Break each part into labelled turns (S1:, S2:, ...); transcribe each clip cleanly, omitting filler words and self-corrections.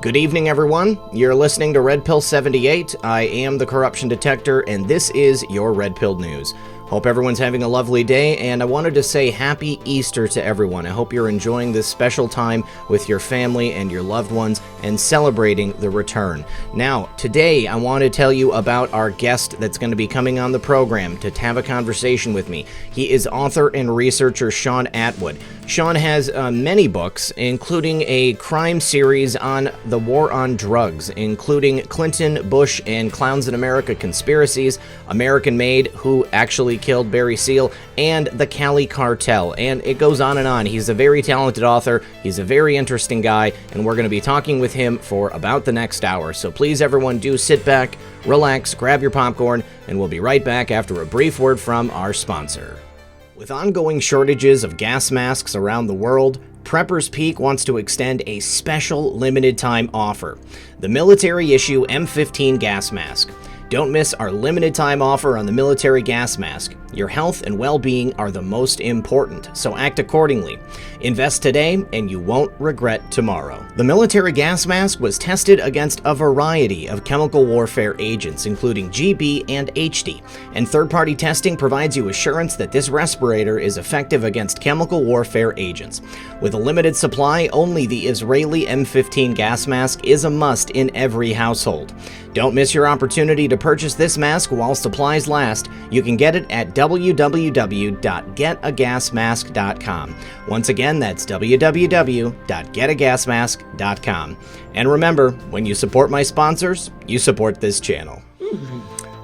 S1: Good evening, everyone. You're listening to Red Pill 78. I am the Corruption Detector, and this is your Red Pill News. Hope everyone's having a lovely day, and I wanted to say Happy Easter to everyone. I hope you're enjoying this special time with your family and your loved ones and celebrating the return. Now, today I want to tell you about our guest that's going to be coming on the program to have a conversation with me. He is author and researcher Shaun Attwood. Shaun has many books, including a crime series on the war on drugs, including Clinton, Bush, and Clowns in America Conspiracies, American Made, Who Actually Killed Barry Seal, and the Cali Cartel, and it goes on and on. He's a very talented author, he's a very interesting guy, and we're going to be talking with him for about the next hour. So please, everyone, do sit back, relax, grab your popcorn, and we'll be right back after a brief word from our sponsor. With ongoing shortages of gas masks around the world, Preppers Peak wants to extend a special limited-time offer: the military issue M15 gas mask. Don't miss our limited-time offer on the military gas mask. Your health and well-being are the most important, so act accordingly. Invest today, and you won't regret tomorrow. The military gas mask was tested against a variety of chemical warfare agents, including GB and HD, and third-party testing provides you assurance that this respirator is effective against chemical warfare agents. With a limited supply, only the Israeli M15 gas mask is a must in every household. Don't miss your opportunity to purchase this mask while supplies last. You can get it at www.getagasmask.com. Once again, that's www.getagasmask.com. And remember, when you support my sponsors, you support this channel.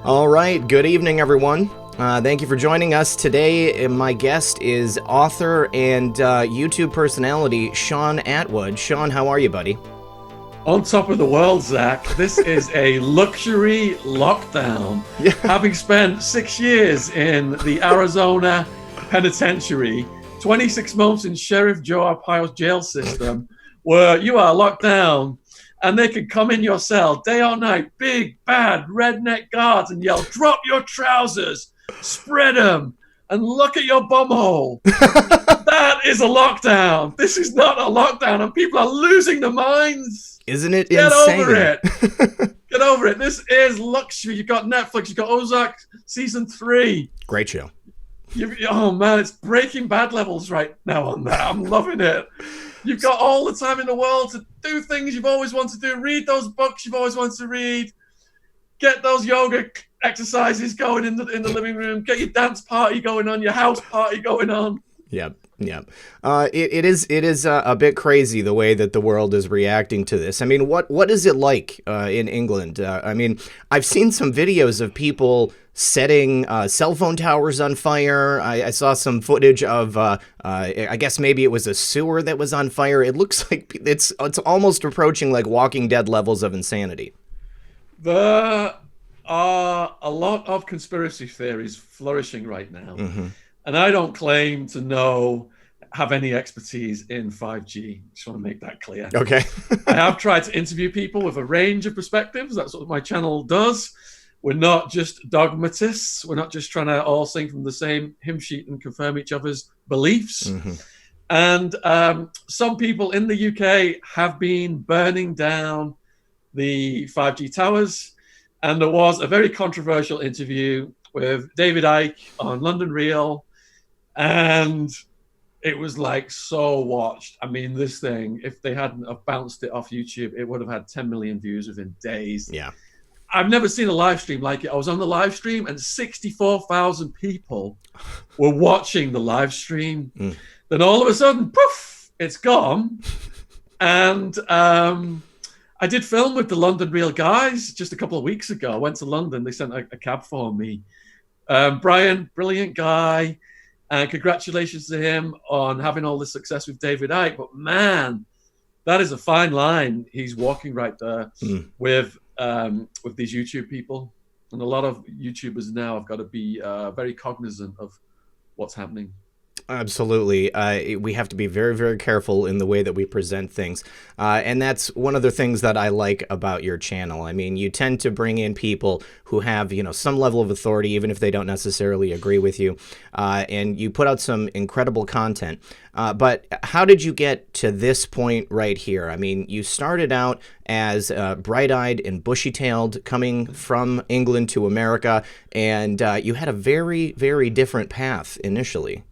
S1: All right, good evening, everyone. Thank you for joining us today. My guest is author and YouTube personality Shaun Attwood. Shaun, how are you, buddy?
S2: On top of the world, Zach. This is a luxury lockdown. Yeah. Having spent 6 years in the Arizona penitentiary, 26 months in Sheriff Joe Arpaio's jail system, where you are locked down and they can come in your cell day or night, big, bad, redneck guards, and yell, "Drop your trousers, spread them, and look at your bumhole." That is a lockdown. This is not a lockdown, and people are losing their minds.
S1: Isn't it
S2: insane?
S1: Get
S2: over it. Get over it. This is luxury. You've got Netflix. You've got Ozark season 3.
S1: Great show.
S2: Oh, man, it's Breaking Bad levels right now on that. I'm loving it. You've got all the time in the world to do things you've always wanted to do. Read those books you've always wanted to read. Get those yoga exercises going in the living room. Get your dance party going on, your house party going on.
S1: Yep. It is a bit crazy the way that the world is reacting to this. I mean, what is it like in England? I mean, I've seen some videos of people setting cell phone towers on fire. I saw some footage of, I guess maybe it was a sewer that was on fire. It looks like it's almost approaching like Walking Dead levels of insanity.
S2: There are a lot of conspiracy theories flourishing right now. Mm-hmm. And I don't claim to have any expertise in 5G. Just want to make that clear.
S1: Okay.
S2: I have tried to interview people with a range of perspectives. That's what my channel does. We're not just dogmatists. We're not just trying to all sing from the same hymn sheet and confirm each other's beliefs. Mm-hmm. And some people in the UK have been burning down the 5G towers. And there was a very controversial interview with David Icke on London Real. And it was like so watched. I mean, this thing, if they hadn't have bounced it off YouTube, it would have had 10 million views within days.
S1: Yeah.
S2: I've never seen a live stream like it. I was on the live stream and 64,000 people were watching the live stream. Then all of a sudden, poof, it's gone. And I did film with the London Real guys just a couple of weeks ago. I went to London. They sent a cab for me. Brian, brilliant guy. And congratulations to him on having all this success with David Icke. But man, that is a fine line he's walking right there with these YouTube people. And a lot of YouTubers now have got to be very cognizant of what's happening.
S1: Absolutely. We have to be very, very careful in the way that we present things. And that's one of the things that I like about your channel. I mean, you tend to bring in people who have, some level of authority, even if they don't necessarily agree with you. And you put out some incredible content. But how did you get to this point right here? I mean, you started out as bright-eyed and bushy-tailed coming from England to America, and you had a very, very different path initially.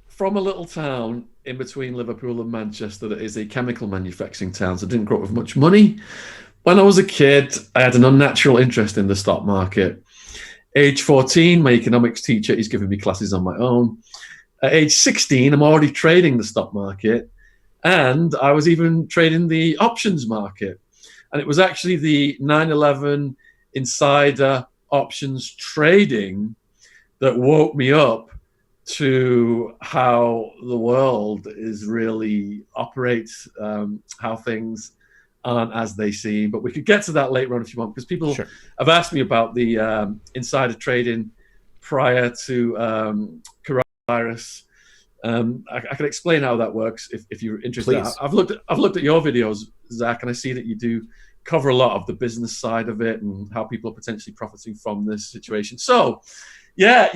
S2: From a little town in between Liverpool and Manchester that is a chemical manufacturing town, so I didn't grow up with much money. When I was a kid, I had an unnatural interest in the stock market. Age 14, my economics teacher is giving me classes on my own. At age 16, I'm already trading the stock market, and I was even trading the options market. And it was actually the 9/11 insider options trading that woke me up to how the world is really operates, how things aren't as they seem. But we could get to that later on if you want, because people
S1: Sure.
S2: have asked me about the insider trading prior to coronavirus. I can explain how that works if you're interested.
S1: Please.
S2: I've looked at your videos, Zach, and I see that you do cover a lot of the business side of it and how people are potentially profiting from this situation. So, yeah,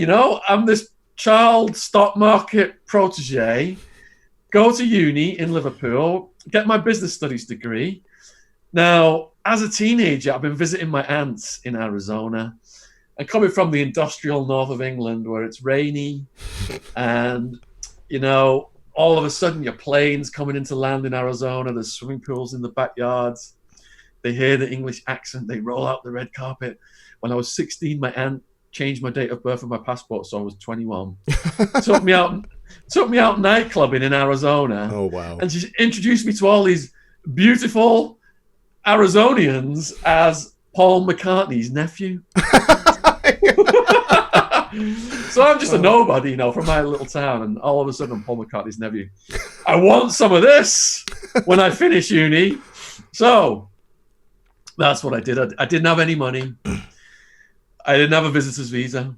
S2: I'm this child stock market protege, go to uni in Liverpool, get my business studies degree. Now, as a teenager, I've been visiting my aunts in Arizona, and coming from the industrial north of England where it's rainy and, all of a sudden your plane's coming into land in Arizona, there's swimming pools in the backyards, they hear the English accent, they roll out the red carpet. When I was 16, my aunt changed my date of birth on my passport, so I was 21. took me out nightclubbing in Arizona.
S1: Oh, wow.
S2: And she introduced me to all these beautiful Arizonians as Paul McCartney's nephew. So I'm just a nobody, from my little town, and all of a sudden I'm Paul McCartney's nephew. I want some of this when I finish uni. So that's what I did. I didn't have any money. I didn't have a visitor's visa.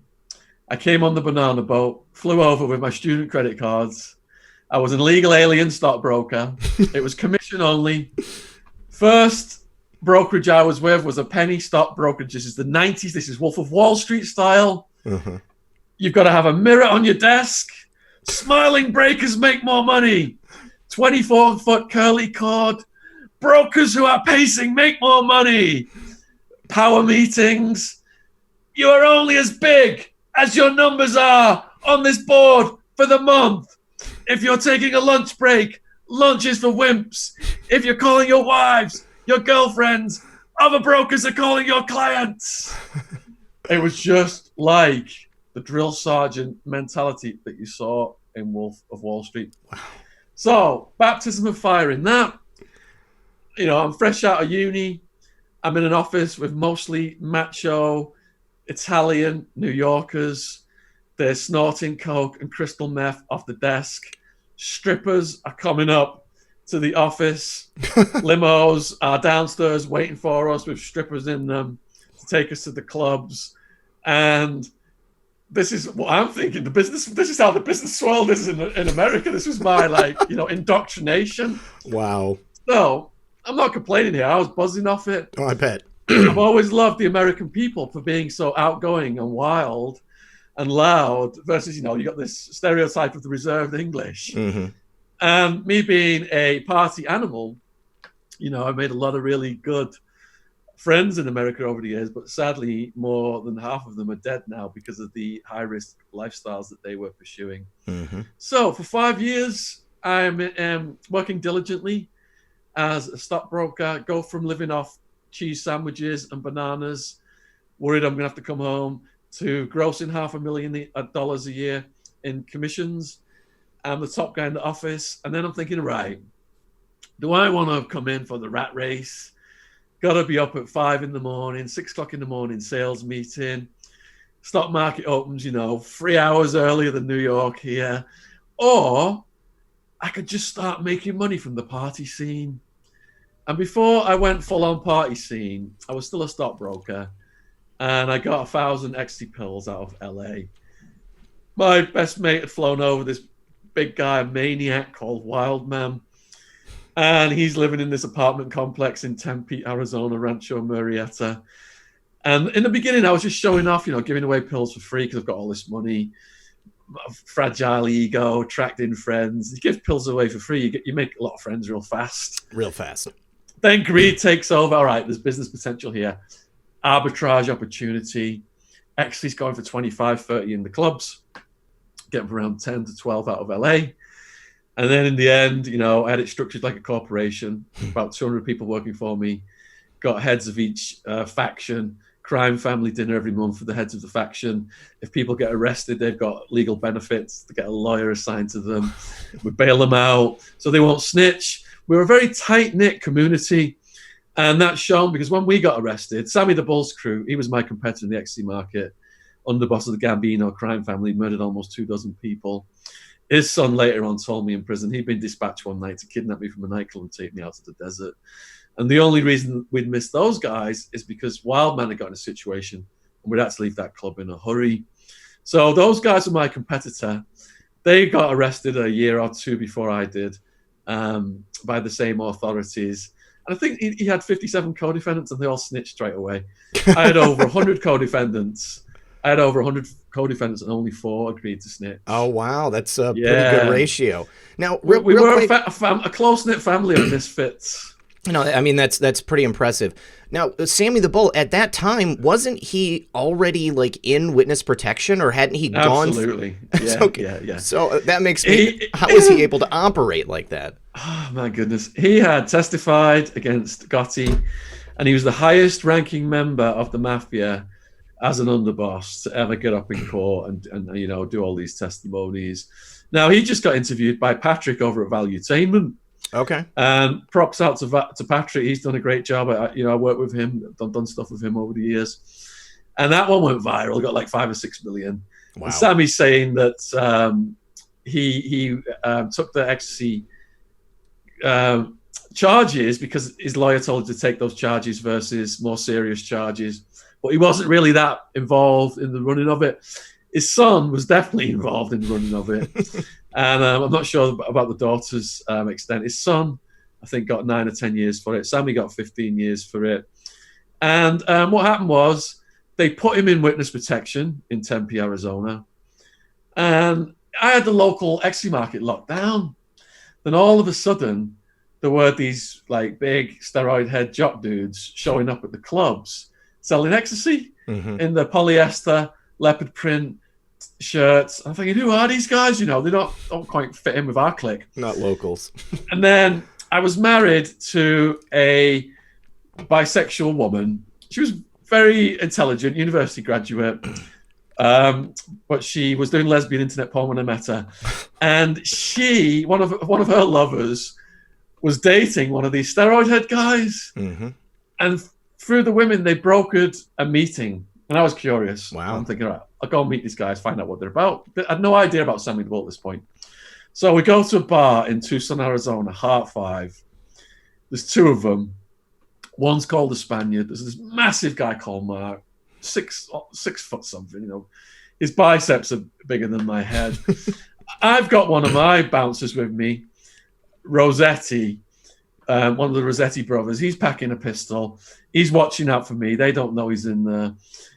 S2: I came on the banana boat, flew over with my student credit cards. I was an illegal alien stockbroker. It was commission only. First brokerage I was with was a penny stock brokerage. This is the 90s. This is Wolf of Wall Street style.
S1: Uh-huh.
S2: You've got to have a mirror on your desk. Smiling breakers make more money. 24-foot curly cord. Brokers who are pacing make more money. Power meetings. You are only as big as your numbers are on this board for the month. If you're taking a lunch break, lunch is for wimps. If you're calling your wives, your girlfriends, other brokers are calling your clients. It was just like the drill sergeant mentality that you saw in Wolf of Wall Street.
S1: Wow.
S2: So, baptism of fire in that. I'm fresh out of uni. I'm in an office with mostly macho Italian New Yorkers. They're snorting coke and crystal meth off the desk. Strippers are coming up to the office. Limos are downstairs waiting for us with strippers in them to take us to the clubs. And this is what I'm thinking. This is how the business world is in America. This was my indoctrination.
S1: Wow.
S2: So I'm not complaining here. I was buzzing off it.
S1: Oh, I bet.
S2: I've always loved the American people for being so outgoing and wild and loud versus, you got this stereotype of the reserved English.
S1: Mm-hmm.
S2: And me being a party animal, I made a lot of really good friends in America over the years, but sadly, more than half of them are dead now because of the high-risk lifestyles that they were pursuing.
S1: Mm-hmm.
S2: So for 5 years, I'm working diligently as a stockbroker, go from living off cheese sandwiches and bananas, worried I'm going to have to come home, to grossing $500,000 a year in commissions. I'm the top guy in the office. And then I'm thinking, right, do I want to come in for the rat race? Got to be up at 5 a.m, 6 o'clock in the morning, sales meeting. Stock market opens, 3 hours earlier than New York here. Or I could just start making money from the party scene. And before I went full-on party scene, I was still a stockbroker, and I got 1,000 ecstasy pills out of LA. My best mate had flown over this big guy, a maniac called Wildman. And he's living in this apartment complex in Tempe, Arizona, Rancho Murrieta. And in the beginning, I was just showing off, giving away pills for free because I've got all this money, fragile ego, attracting friends. You give pills away for free, you make a lot of friends real fast.
S1: Real fast.
S2: Then greed takes over. All right, there's business potential here. Arbitrage opportunity. Ecstasy's going for 25, 30 in the clubs. Getting around 10 to 12 out of LA. And then in the end, I had it structured like a corporation, about 200 people working for me, got heads of each faction, crime family dinner every month for the heads of the faction. If people get arrested, they've got legal benefits. They get a lawyer assigned to them. We bail them out so they won't snitch. We're a very tight-knit community. And that's shown because when we got arrested, Sammy the Bull's crew, he was my competitor in the ecstasy market, underboss of the Gambino crime family, murdered almost 24 people. His son later on told me in prison he'd been dispatched one night to kidnap me from a nightclub and take me out to the desert. And the only reason we'd missed those guys is because Wildman had got in a situation and we'd had to leave that club in a hurry. So those guys were my competitor. They got arrested a year or two before I did by the same authorities. And I think he had 57 co-defendants and they all snitched straight away. I had over 100 co-defendants. And only 4 agreed to snitch.
S1: Oh, wow. That's a pretty good ratio. Now,
S2: we were a close-knit family of misfits.
S1: I mean, that's pretty impressive. Now, Sammy the Bull, at that time, wasn't he already, in witness protection, or hadn't he gone?
S2: Absolutely. Yeah,
S1: okay.
S2: yeah.
S1: So that makes me... How was he able to operate like that?
S2: Oh, my goodness. He had testified against Gotti, and he was the highest-ranking member of the mafia as an underboss to ever get up in court and do all these testimonies. Now, he just got interviewed by Patrick over at Valuetainment.
S1: Okay.
S2: And props out to Patrick. He's done a great job. I worked with him, done stuff with him over the years. And that one went viral, got like 5 or 6 million. Wow. And Sammy's saying that he took the ecstasy charges because his lawyer told him to take those charges versus more serious charges. But he wasn't really that involved in the running of it. His son was definitely involved in the running of it. And I'm not sure about the daughter's extent. His son, I think, got 9 or 10 years for it. Sammy got 15 years for it. And what happened was they put him in witness protection in Tempe, Arizona. And I had the local ecstasy market locked down. Then all of a sudden, there were these big steroid head jock dudes showing up at the clubs selling ecstasy in the polyester leopard print shirts. I'm thinking, who are these guys? They don't quite fit in with our clique.
S1: Not locals.
S2: And then I was married to a bisexual woman. She was very intelligent, university graduate, but she was doing lesbian internet porn when I met her. And one of her lovers was dating one of these steroid head guys. And through the women, they brokered a meeting. And I was curious.
S1: Wow.
S2: I'm thinking, all right, I'll go and meet these guys, find out what they're about. I had no idea about Sammy the Bull at this point. So we go to a bar in Tucson, Arizona, Heart 5. There's 2 of them. One's called the Spaniard. There's this massive guy called Mark, 6 foot something, His biceps are bigger than my head. I've got one of my bouncers with me, Rossetti, one of the Rossetti brothers. He's packing a pistol. He's watching out for me. They don't know he's in there.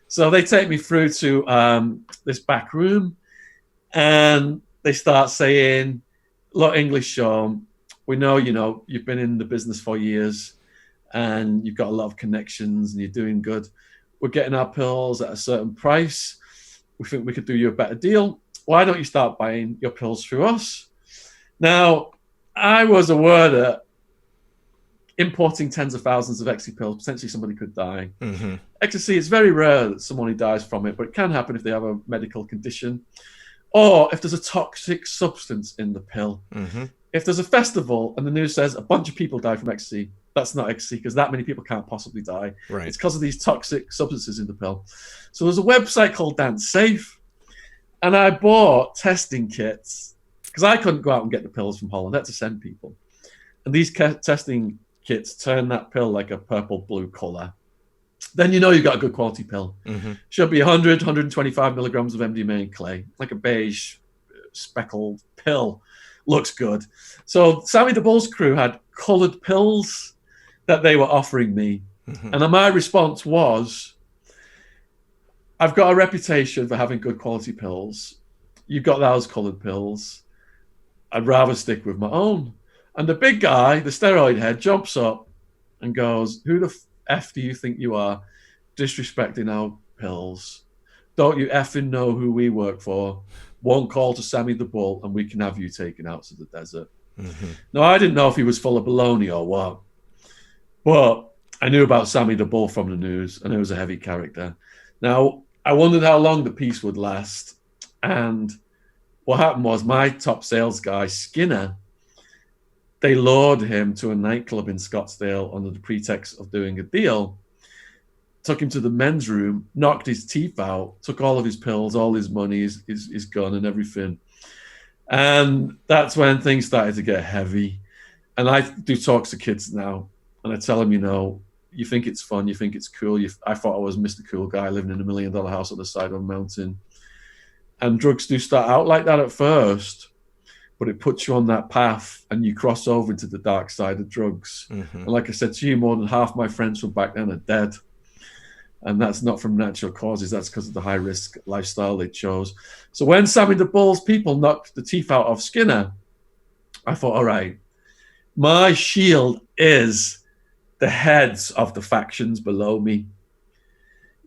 S2: So they take me through to this back room, and they start saying, look, English Shaun, we know, you've been in the business for years, and you've got a lot of connections, and you're doing good. We're getting our pills at a certain price. We think we could do you a better deal. Why don't you start buying your pills through us? Now, I was aware that importing tens of thousands of ecstasy pills, potentially somebody could die. Ecstasy, it's very rare that somebody dies from it, but it can happen if they have a medical condition or if there's a toxic substance in the pill. If there's a festival and the news says a bunch of people die from ecstasy, that's not ecstasy because that many people can't possibly die.
S1: Right.
S2: It's because of these toxic substances in the pill. So there's a website called Dance Safe, and I bought testing kits because I couldn't go out and get the pills from Holland. I had to send people. And these testing kits turn that pill like a purple-blue color. then you know you've got a good quality pill.
S1: Mm-hmm.
S2: Should be 100, 125 milligrams of MDMA in clay, like a beige speckled pill. Looks good. So Sammy the Bull's crew had colored pills that they were offering me.
S1: Mm-hmm.
S2: And my response was, I've got a reputation for having good quality pills. You've got those colored pills. I'd rather stick with my own. And the big guy, the steroid head, jumps up and goes, who the F do you think you are, disrespecting our pills? Don't you effing know who we work for? One call to Sammy the Bull and we can have you taken out to the desert.
S1: Mm-hmm.
S2: Now, I didn't know if he was full of baloney or what, but I knew about Sammy the Bull from the news, and he was a heavy character. Now, I wondered how long the peace would last, and what happened was my top sales guy, Skinner, they lured him to a nightclub in Scottsdale under the pretext of doing a deal, took him to the men's room, knocked his teeth out, took all of his pills, all his money, his gun and everything. And that's when things started to get heavy. And I do talks to kids now, and I tell them, you know, you think it's fun, you think it's cool. I thought I was Mr. Cool Guy living in $1 million house on the side of a mountain. And drugs do start out like that at first, but it puts you on that path and you cross over into the dark side of drugs. Mm-hmm. And like I said to you, more than half my friends from back then are dead. And that's not from natural causes. That's because of the high-risk lifestyle they chose. So when Sammy the Bull's people knocked the teeth out of Skinner, I thought, all right, my shield is the heads of the factions below me.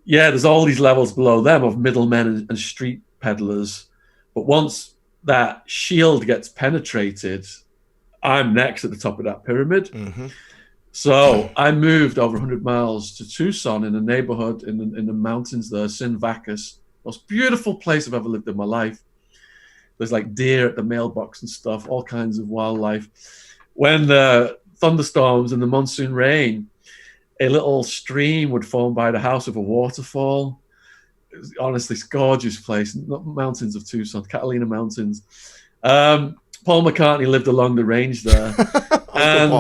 S2: Yeah, there's all these levels below them of middlemen and street peddlers. But once that shield gets penetrated, I'm next at the top of that pyramid. Mm-hmm. So I moved over 100 miles to Tucson in a neighborhood in the mountains there, Sin Vacas. Most beautiful place I've ever lived in my life. There's like deer at the mailbox and stuff, all kinds of wildlife. When the thunderstorms and the monsoon rain, a little stream would form by the house with a waterfall. It was honestly a gorgeous place. Mountains of Tucson, Catalina Mountains. Paul McCartney lived along the range there. And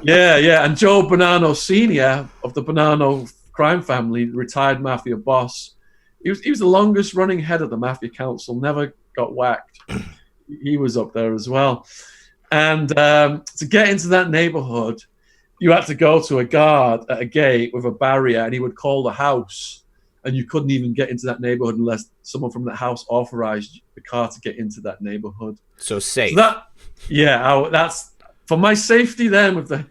S2: yeah. And Joe Bonanno Sr. of the Bonanno crime family, retired mafia boss. He was the longest running head of the Mafia Council, never got whacked. He was up there as well. And to get into that neighborhood, you had to go to a guard at a gate with a barrier, and he would call the house, and you couldn't even get into that neighborhood unless someone from the house authorized the car to get into that neighborhood.
S1: So safe.
S2: So that's for my safety then, with the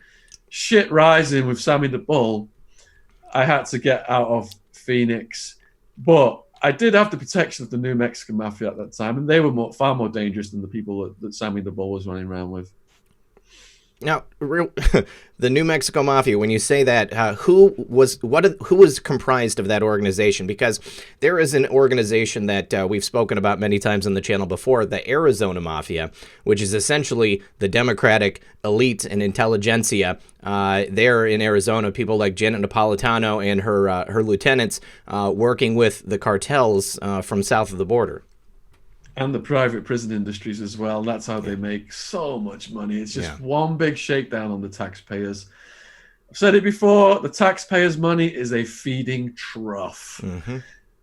S2: shit rising with Sammy the Bull, I had to get out of Phoenix. But I did have the protection of the New Mexican Mafia at that time, and they were far more dangerous than the people that Sammy the Bull was running around with.
S1: Now, the New Mexico Mafia, when you say that, who was comprised of that organization? Because there is an organization that we've spoken about many times on the channel before, the Arizona Mafia, which is essentially the Democratic elite and intelligentsia there in Arizona, people like Janet Napolitano and her lieutenants working with the cartels from south of the border.
S2: And the private prison industries as well. That's how they make so much money. It's just one big shakedown on the taxpayers. I've said it before, the taxpayers' money is a feeding trough. Mm-hmm.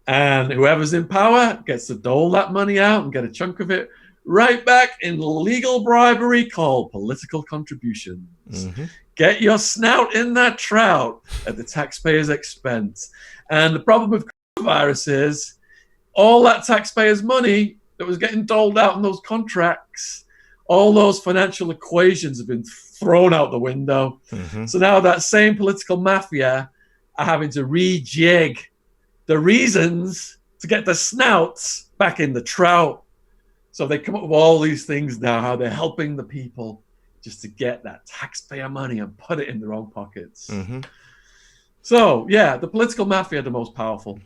S2: And whoever's in power gets to dole that money out and get a chunk of it right back in legal bribery called political contributions. Mm-hmm. Get your snout in that trout at the taxpayers' expense. And the problem with coronavirus is all that taxpayers' money that was getting doled out in those contracts, all those financial equations have been thrown out the window. Mm-hmm. So now that same political mafia are having to rejig the reasons to get the snouts back in the trout. So they come up with all these things now, how they're helping the people just to get that taxpayer money and put it in their own pockets. Mm-hmm. So, yeah, the political mafia are the most powerful.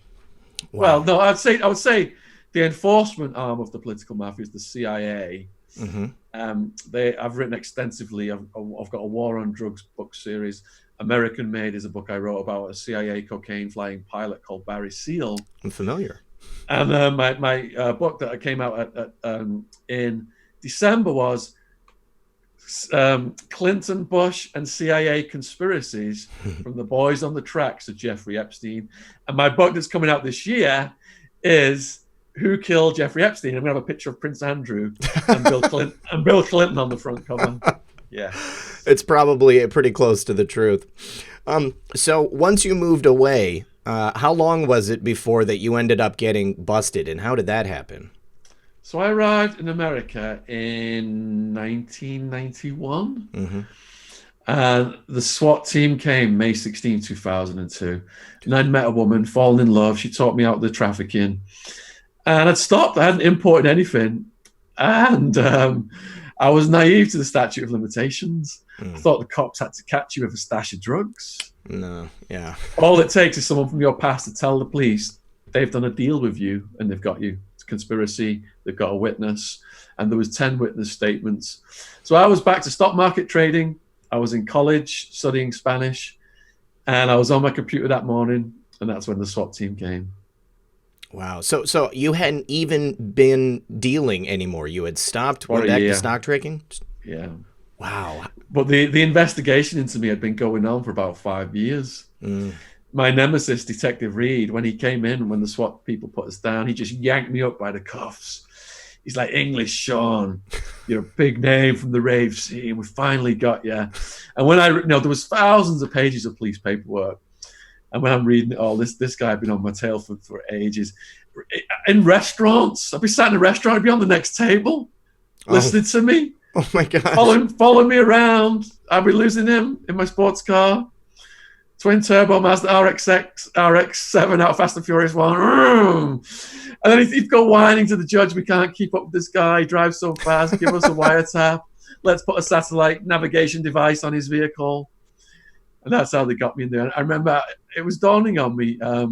S2: Wow. Well, no, I would say the enforcement arm of the political mafia is the CIA. Mm-hmm. I've written extensively. I've got a War on Drugs book series. American Made is a book I wrote about a CIA cocaine flying pilot called Barry Seal.
S1: I'm familiar.
S2: And my book that came out in December was Clinton, Bush, and CIA conspiracies from the boys on the tracks of Jeffrey Epstein. And my book that's coming out this year is Who Killed Jeffrey Epstein? I'm going to have a picture of Prince Andrew and Bill Clinton on the front cover. Yeah.
S1: It's probably pretty close to the truth. So once you moved away, how long was it before that you ended up getting busted, and how did that happen?
S2: So I arrived in America in 1991.
S1: Mm-hmm.
S2: And the SWAT team came May 16, 2002. And I'd met a woman, fallen in love. She taught me out the trafficking. And I'd stopped. I hadn't imported anything. And I was naive to the statute of limitations. I thought the cops had to catch you with a stash of drugs.
S1: No, yeah.
S2: All it takes is someone from your past to tell the police they've done a deal with you and they've got you. It's conspiracy. They've got a witness. And there was 10 witness statements. So I was back to stock market trading. I was in college studying Spanish. And I was on my computer that morning. And that's when the SWAT team came.
S1: Wow. So you hadn't even been dealing anymore. You had stopped, went back to stock trading?
S2: Yeah.
S1: Wow.
S2: But the investigation into me had been going on for about 5 years. My nemesis, Detective Reed, when he came in, when the SWAT people put us down, he just yanked me up by the cuffs. He's like, English Shaun, you're a big name from the rave scene. We finally got you. And when there was thousands of pages of police paperwork. And when I'm reading it all, this guy had been on my tail for ages. In restaurants, I'd be sat in a restaurant, I'd be on the next table, listening to me.
S1: Oh my God.
S2: Following me around. I'd be losing him in my sports car. Twin turbo Mazda RX-7 out of Fast and Furious 1. And then he'd go whining to the judge, we can't keep up with this guy, he drives so fast, give us a wiretap. Let's put a satellite navigation device on his vehicle. And that's how they got me in there. I remember it was dawning on me. I'd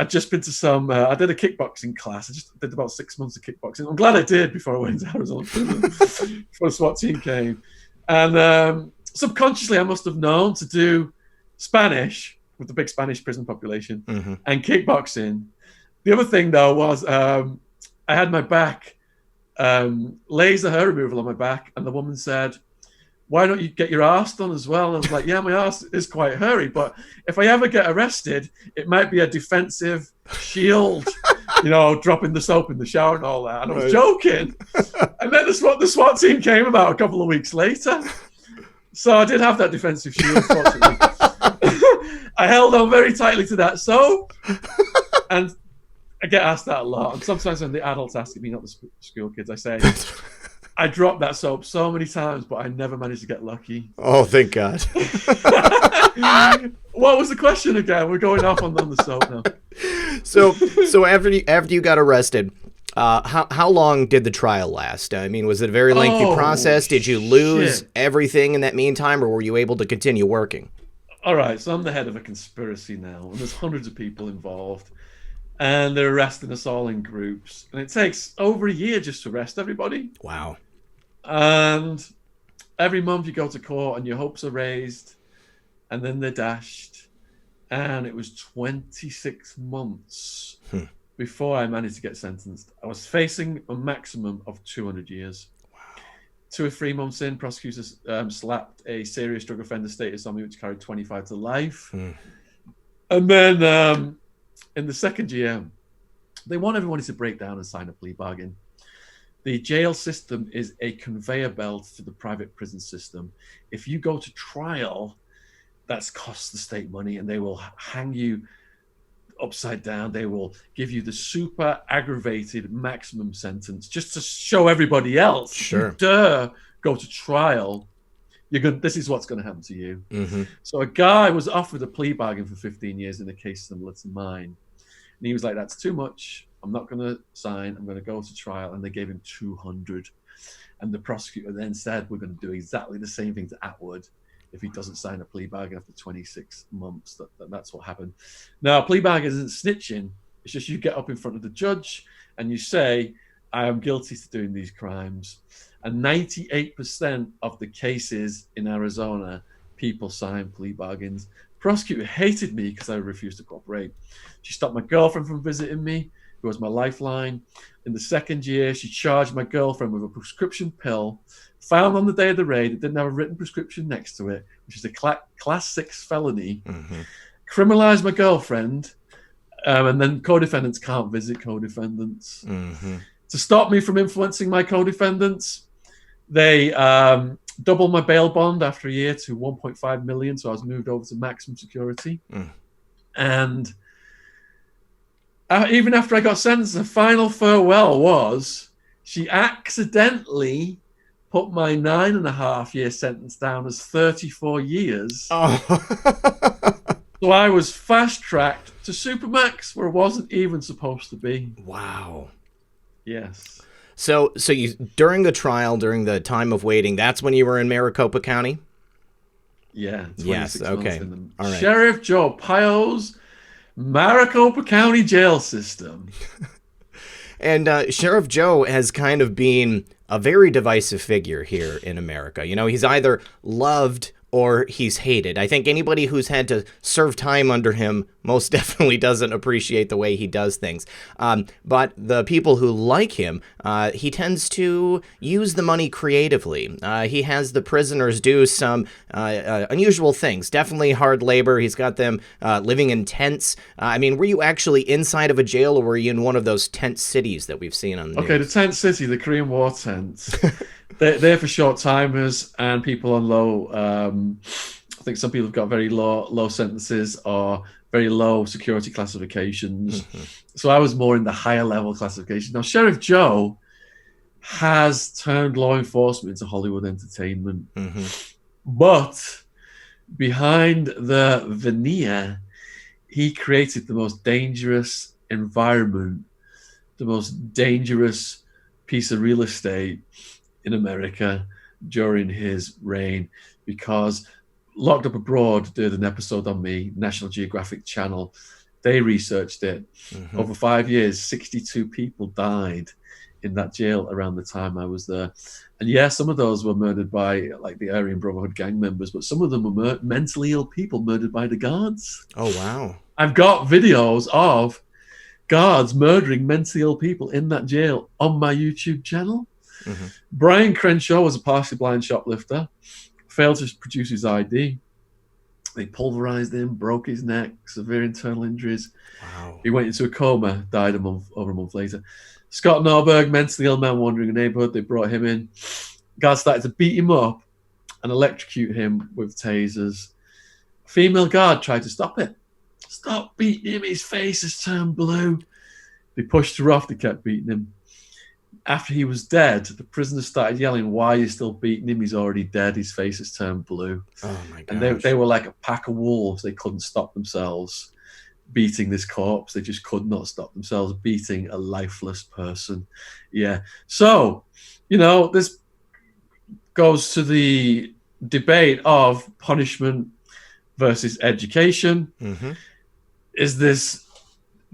S2: just been to I did a kickboxing class. I just did about 6 months of kickboxing. I'm glad I did before I went to Arizona, before the SWAT team came. And subconsciously, I must have known to do Spanish with the big Spanish prison population and kickboxing. The other thing, though, was I had my back, laser hair removal on my back, and the woman said, why don't you get your arse done as well? And I was like, yeah, my arse is quite hairy, but if I ever get arrested, it might be a defensive shield, dropping the soap in the shower and all that. And I was joking. And then the SWAT team came about a couple of weeks later. So I did have that defensive shield, fortunately. I held on very tightly to that soap. And I get asked that a lot. And sometimes when the adults ask me, not the school kids, I say, I dropped that soap so many times, but I never managed to get lucky.
S1: Oh, thank God.
S2: What was the question again? We're going off on the soap now.
S1: So after you got arrested, how long did the trial last? I mean, was it a very lengthy process? Did you lose everything in that meantime, or were you able to continue working?
S2: All right, so I'm the head of a conspiracy now, and there's hundreds of people involved, and they're arresting us all in groups, and it takes over a year just to arrest everybody.
S1: Wow.
S2: And every month you go to court and your hopes are raised, and then they're dashed. And it was 26 months before I managed to get sentenced. I was facing a maximum of 200 years.
S1: Wow.
S2: 2 or 3 months in, prosecutors slapped a serious drug offender status on me, which carried 25 to life. And then in the second year, they want everyone to break down and sign a plea bargain. The jail system is a conveyor belt to the private prison system. If you go to trial, that's costs the state money, and they will hang you upside down. They will give you the super aggravated maximum sentence just to show everybody else.
S1: Sure.
S2: You dare go to trial, this is what's going to happen to you. So a guy was offered a plea bargain for 15 years in a case similar to mine. And he was like, that's too much. I'm not going to sign. I'm going to go to trial. And they gave him 200. And the prosecutor then said, we're going to do exactly the same thing to Attwood if he doesn't sign a plea bargain after 26 months. That's what happened. Now, a plea bargain isn't snitching. It's just you get up in front of the judge and you say, I am guilty to doing these crimes. And 98% of the cases in Arizona, people sign plea bargains. Prosecutor hated me because I refused to cooperate. She stopped my girlfriend from visiting me. who was my lifeline. In the second year, she charged my girlfriend with a prescription pill found on the day of the raid that didn't have a written prescription next to it, which is a class 6 felony. Criminalized my girlfriend, and then co-defendants can't visit co-defendants. To stop me from influencing my co-defendants, they doubled my bail bond after a year to 1.5 million, so I was moved over to maximum security. And even after I got sentenced, the final farewell was she accidentally put my 9.5-year sentence down as 34 years. So I was fast-tracked to Supermax, where it wasn't even supposed to be.
S1: Wow.
S2: Yes.
S1: So you during the trial, during the time of waiting, that's when you were in Maricopa County?
S2: Yeah.
S1: Yes, okay. All right.
S2: Sheriff Joe Pio's Maricopa County jail system.
S1: And Sheriff Joe has kind of been a very divisive figure here in America. You know, he's either loved or he's hated. I think anybody who's had to serve time under him most definitely doesn't appreciate the way he does things. But the people who like him, he tends to use the money creatively. He has the prisoners do some unusual things. Definitely hard labor. He's got them living in tents. I mean, were you actually inside of a jail, or were you in one of those tent cities that we've seen on the news?
S2: The tent city, the Korean War tents. They're for short timers and people on low. I think some people have got very low sentences or very low security classifications. So I was more in the higher level classification. Now, Sheriff Joe has turned law enforcement into Hollywood entertainment, but behind the veneer, he created the most dangerous environment, the most dangerous piece of real estate in America during his reign, because Locked Up Abroad did an episode on me, National Geographic Channel. They researched it. Over 5 years, 62 people died in that jail around the time I was there. And yeah, some of those were murdered by like the Aryan Brotherhood gang members, but some of them were mentally ill people murdered by the guards.
S1: Oh, wow.
S2: I've got videos of guards murdering mentally ill people in that jail on my YouTube channel. Brian Crenshaw was a partially blind shoplifter, failed to produce his ID. They pulverized him, broke his neck, severe internal injuries.
S1: Wow.
S2: He went into a coma, died over a month later. Scott Norberg, mentally ill man wandering a neighborhood. They brought him in. Guards started to beat him up and electrocute him with tasers. A female guard tried to stop it. Stop beating him, his face has turned blue. They pushed her off, they kept beating him. After he was dead, the prisoners started yelling, "Why are you still beating him? He's already dead. His face has turned blue."
S1: Oh, my gosh.
S2: And they were like a pack of wolves. They couldn't stop themselves beating this corpse. They just could not stop themselves beating a lifeless person. Yeah. So, you know, this goes to the debate of punishment versus education. Is this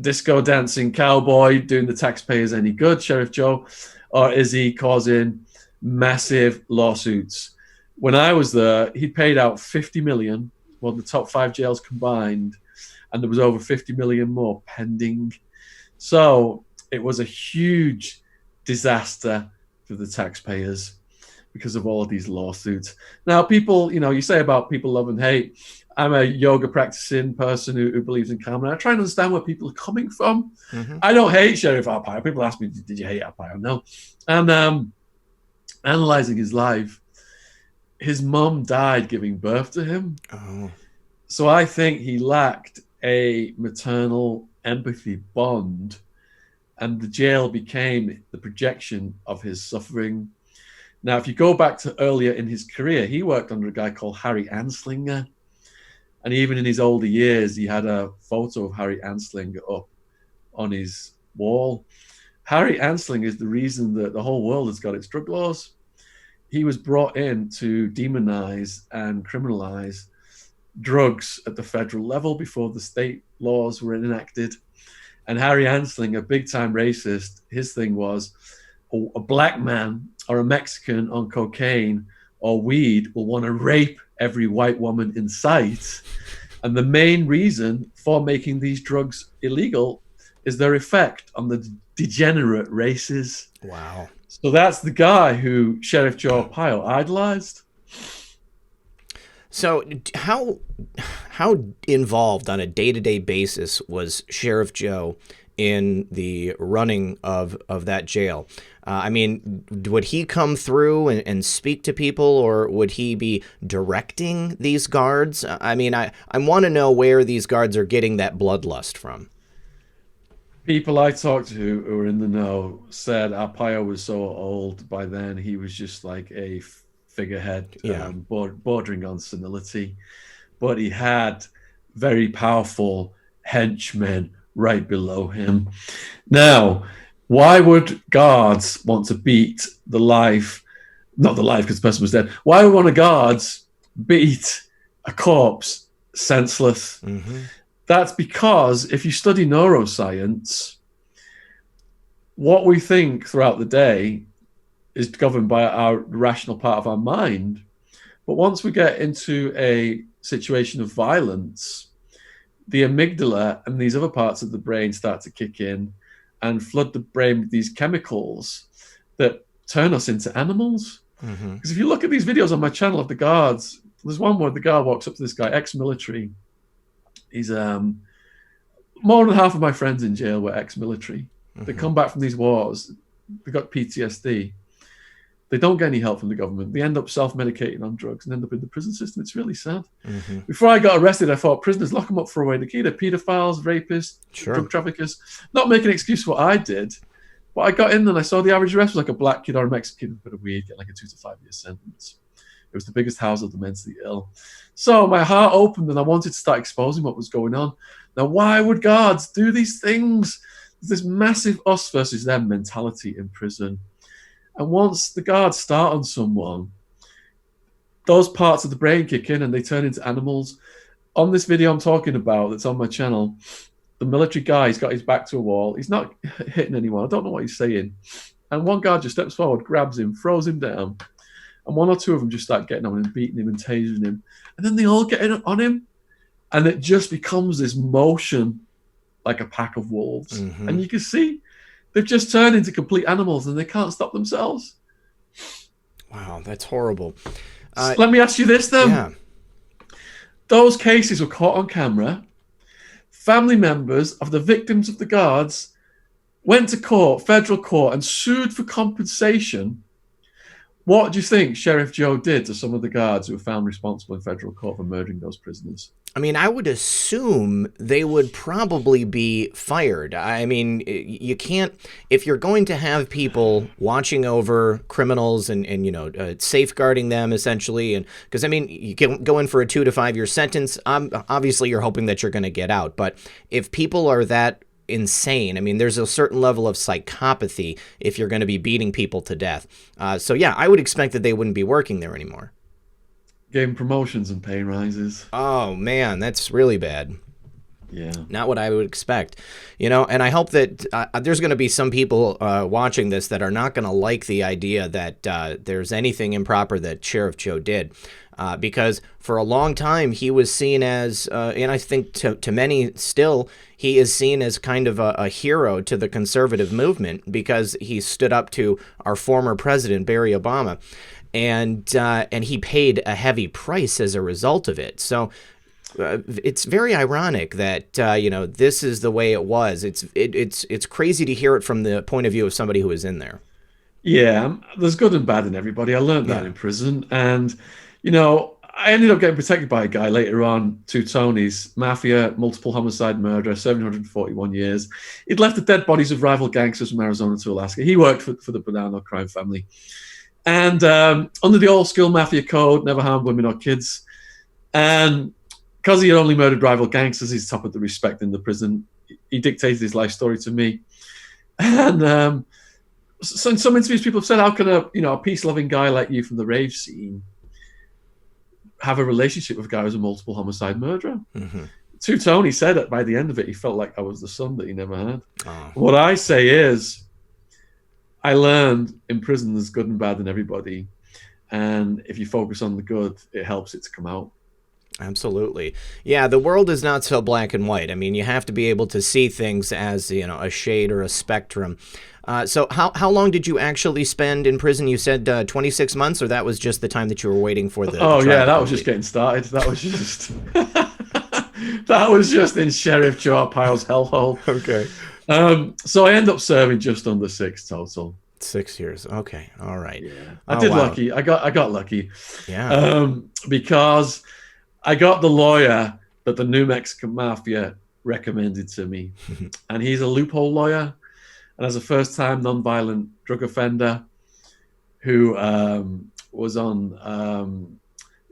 S2: disco dancing cowboy doing the taxpayers any good, Sheriff Joe, or is he causing massive lawsuits? When I was there, he paid out 50 million, well, the top 5 jails combined, and there was over 50 million more pending. So it was a huge disaster for the taxpayers because of all of these lawsuits. Now, people, you know, you say about people love and hate. I'm a yoga practicing person who believes in karma. I try and understand where people are coming from. I don't hate Sheriff Arpaio. People ask me, did you hate Arpaio? No. And analyzing his life, his mom died giving birth to him. So I think he lacked a maternal empathy bond, and the jail became the projection of his suffering. Now, if you go back to earlier in his career, he worked under a guy called Harry Anslinger. And even in his older years, he had a photo of Harry Anslinger up on his wall. Harry Anslinger is the reason that the whole world has got its drug laws. He was brought in to demonize and criminalize drugs at the federal level before the state laws were enacted. And Harry Anslinger, big-time racist, his thing was a black man or a Mexican on cocaine or weed will want to rape every white woman in sight. And the main reason for making these drugs illegal is their effect on the degenerate races.
S1: Wow.
S2: So that's the guy who Sheriff Joe Arpaio idolized.
S1: So how involved on a day-to-day basis was Sheriff Joe in the running of that jail? I mean, would he come through and speak to people, or would he be directing these guards? I mean, I want to know where these guards are getting that bloodlust from.
S2: People I talked to who were in the know said Arpaio was so old by then, he was just like a figurehead,
S1: Yeah.
S2: bordering on senility. But he had very powerful henchmen right below him. Now, why would guards want to beat the life, not the life because the person was dead, why would one of guards beat a corpse senseless?
S1: Mm-hmm.
S2: That's because if you study neuroscience, what we think throughout the day is governed by our rational part of our mind. But once we get into a situation of violence, the amygdala and these other parts of the brain start to kick in and flood the brain with these chemicals that turn us into animals.
S1: Mm-hmm.
S2: Because if you look at these videos on my channel of the guards, there's one where the guard walks up to this guy, ex-military. He's more than half of my friends in jail were ex-military. Mm-hmm. They come back from these wars. They got PTSD. They don't get any help from the government. They end up self-medicating on drugs and end up in the prison system. It's really sad. Mm-hmm. Before I got arrested, I thought prisoners lock them up for away the key. They're pedophiles, rapists, drug traffickers. Not making an excuse for what I did, but I got in and I saw the average arrest was like a black kid or a Mexican with a bit of weed, getting like a 2 to 5 year sentence. It was the biggest house of the mentally ill. So my heart opened and I wanted to start exposing what was going on. Now, why would guards do these things? There's this massive us versus them mentality in prison. And once the guards start on someone, those parts of the brain kick in and they turn into animals. On this video I'm talking about that's on my channel, the military guy, he's got his back to a wall. He's not hitting anyone. I don't know what he's saying. And one guard just steps forward, grabs him, throws him down. And one or two of them just start getting on him, beating him and tasing him. And then they all get in on him. And it just becomes this motion like a pack of wolves. Mm-hmm. And you can see they've just turned into complete animals and they can't stop themselves.
S1: Wow, that's horrible.
S2: Let me ask you this then. Yeah. Those cases were caught on camera. Family members of the victims of the guards went to court, federal court, and sued for compensation. What do you think Sheriff Joe did to some of the guards who were found responsible in federal court for murdering those prisoners?
S1: I mean, I would assume they would probably be fired. I mean, you can't, if you're going to have people watching over criminals and you know, safeguarding them essentially, and because I mean, you can go in for a 2 to 5 year sentence. Obviously, you're hoping that you're going to get out. But if people are that insane, I mean, there's a certain level of psychopathy if you're going to be beating people to death. So yeah, I would expect that they wouldn't be working there anymore.
S2: Gave them promotions and pay rises.
S1: Oh man, that's really bad.
S2: Yeah.
S1: Not what I would expect. You know, and I hope that there's going to be some people watching this that are not going to like the idea that there's anything improper that Sheriff Joe did. Because for a long time he was seen as, and I think to many still, he is seen as kind of a hero to the conservative movement because he stood up to our former president, Barry Obama. And he paid a heavy price as a result of it. So it's very ironic that you know, this is the way it was. It's crazy to hear it from the point of view of somebody who is in there.
S2: Yeah, there's good and bad in everybody. I learned that in prison, and you know, I ended up getting protected by a guy later on, 2 Tonys, mafia, multiple homicide murderer, 741 years. He'd left the dead bodies of rival gangsters from Arizona to Alaska. He worked for the Bonanno crime family. And under the old school mafia code, never harmed women or kids. And because he had only murdered rival gangsters, he's top of the respect in the prison. He dictated his life story to me. And so in some interviews, people have said, how can a peace-loving guy like you from the rave scene have a relationship with a guy who's a multiple homicide murderer? Mm-hmm. 2 Tony said that by the end of it, he felt like I was the son that he never had. Oh. What I say is, I learned in prison there's good and bad in everybody. And if you focus on the good, it helps it to come out.
S1: Absolutely. Yeah, the world is not so black and white. I mean, you have to be able to see things as, a shade or a spectrum. So how long did you actually spend in prison? You said 26 months, or that was just the time that you were waiting for the
S2: Oh
S1: trial
S2: yeah,
S1: to
S2: that was just
S1: complete?
S2: getting started. That was just that was just in Sheriff Joe Pyle's hellhole.
S1: Okay.
S2: So I end up serving just under 6 total.
S1: 6 years. Okay. All right.
S2: Yeah, I
S1: Oh,
S2: did
S1: wow.
S2: lucky. I got lucky
S1: Yeah.
S2: because I got the lawyer that the New Mexican Mafia recommended to me, and he's a loophole lawyer, and as a first-time nonviolent drug offender who was on.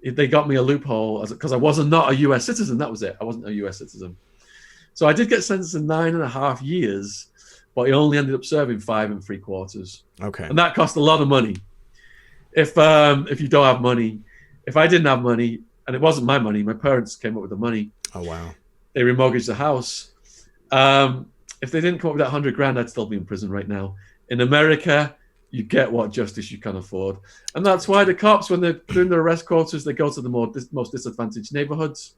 S2: They got me a loophole because I wasn't not a U.S. citizen. That was it. I wasn't a U.S. citizen. So I did get sentenced to 9.5 years, but I only ended up serving 5 3/4.
S1: Okay.
S2: And that cost a lot of money. If you don't have money, if I didn't have money, and it wasn't my money, my parents came up with the money.
S1: Oh, wow.
S2: They remortgaged the house. If they didn't come up with that 100 grand, I'd still be in prison right now. In America, you get what justice you can afford. And that's why the cops, when they're doing their arrest quotas, they go to the most disadvantaged neighborhoods.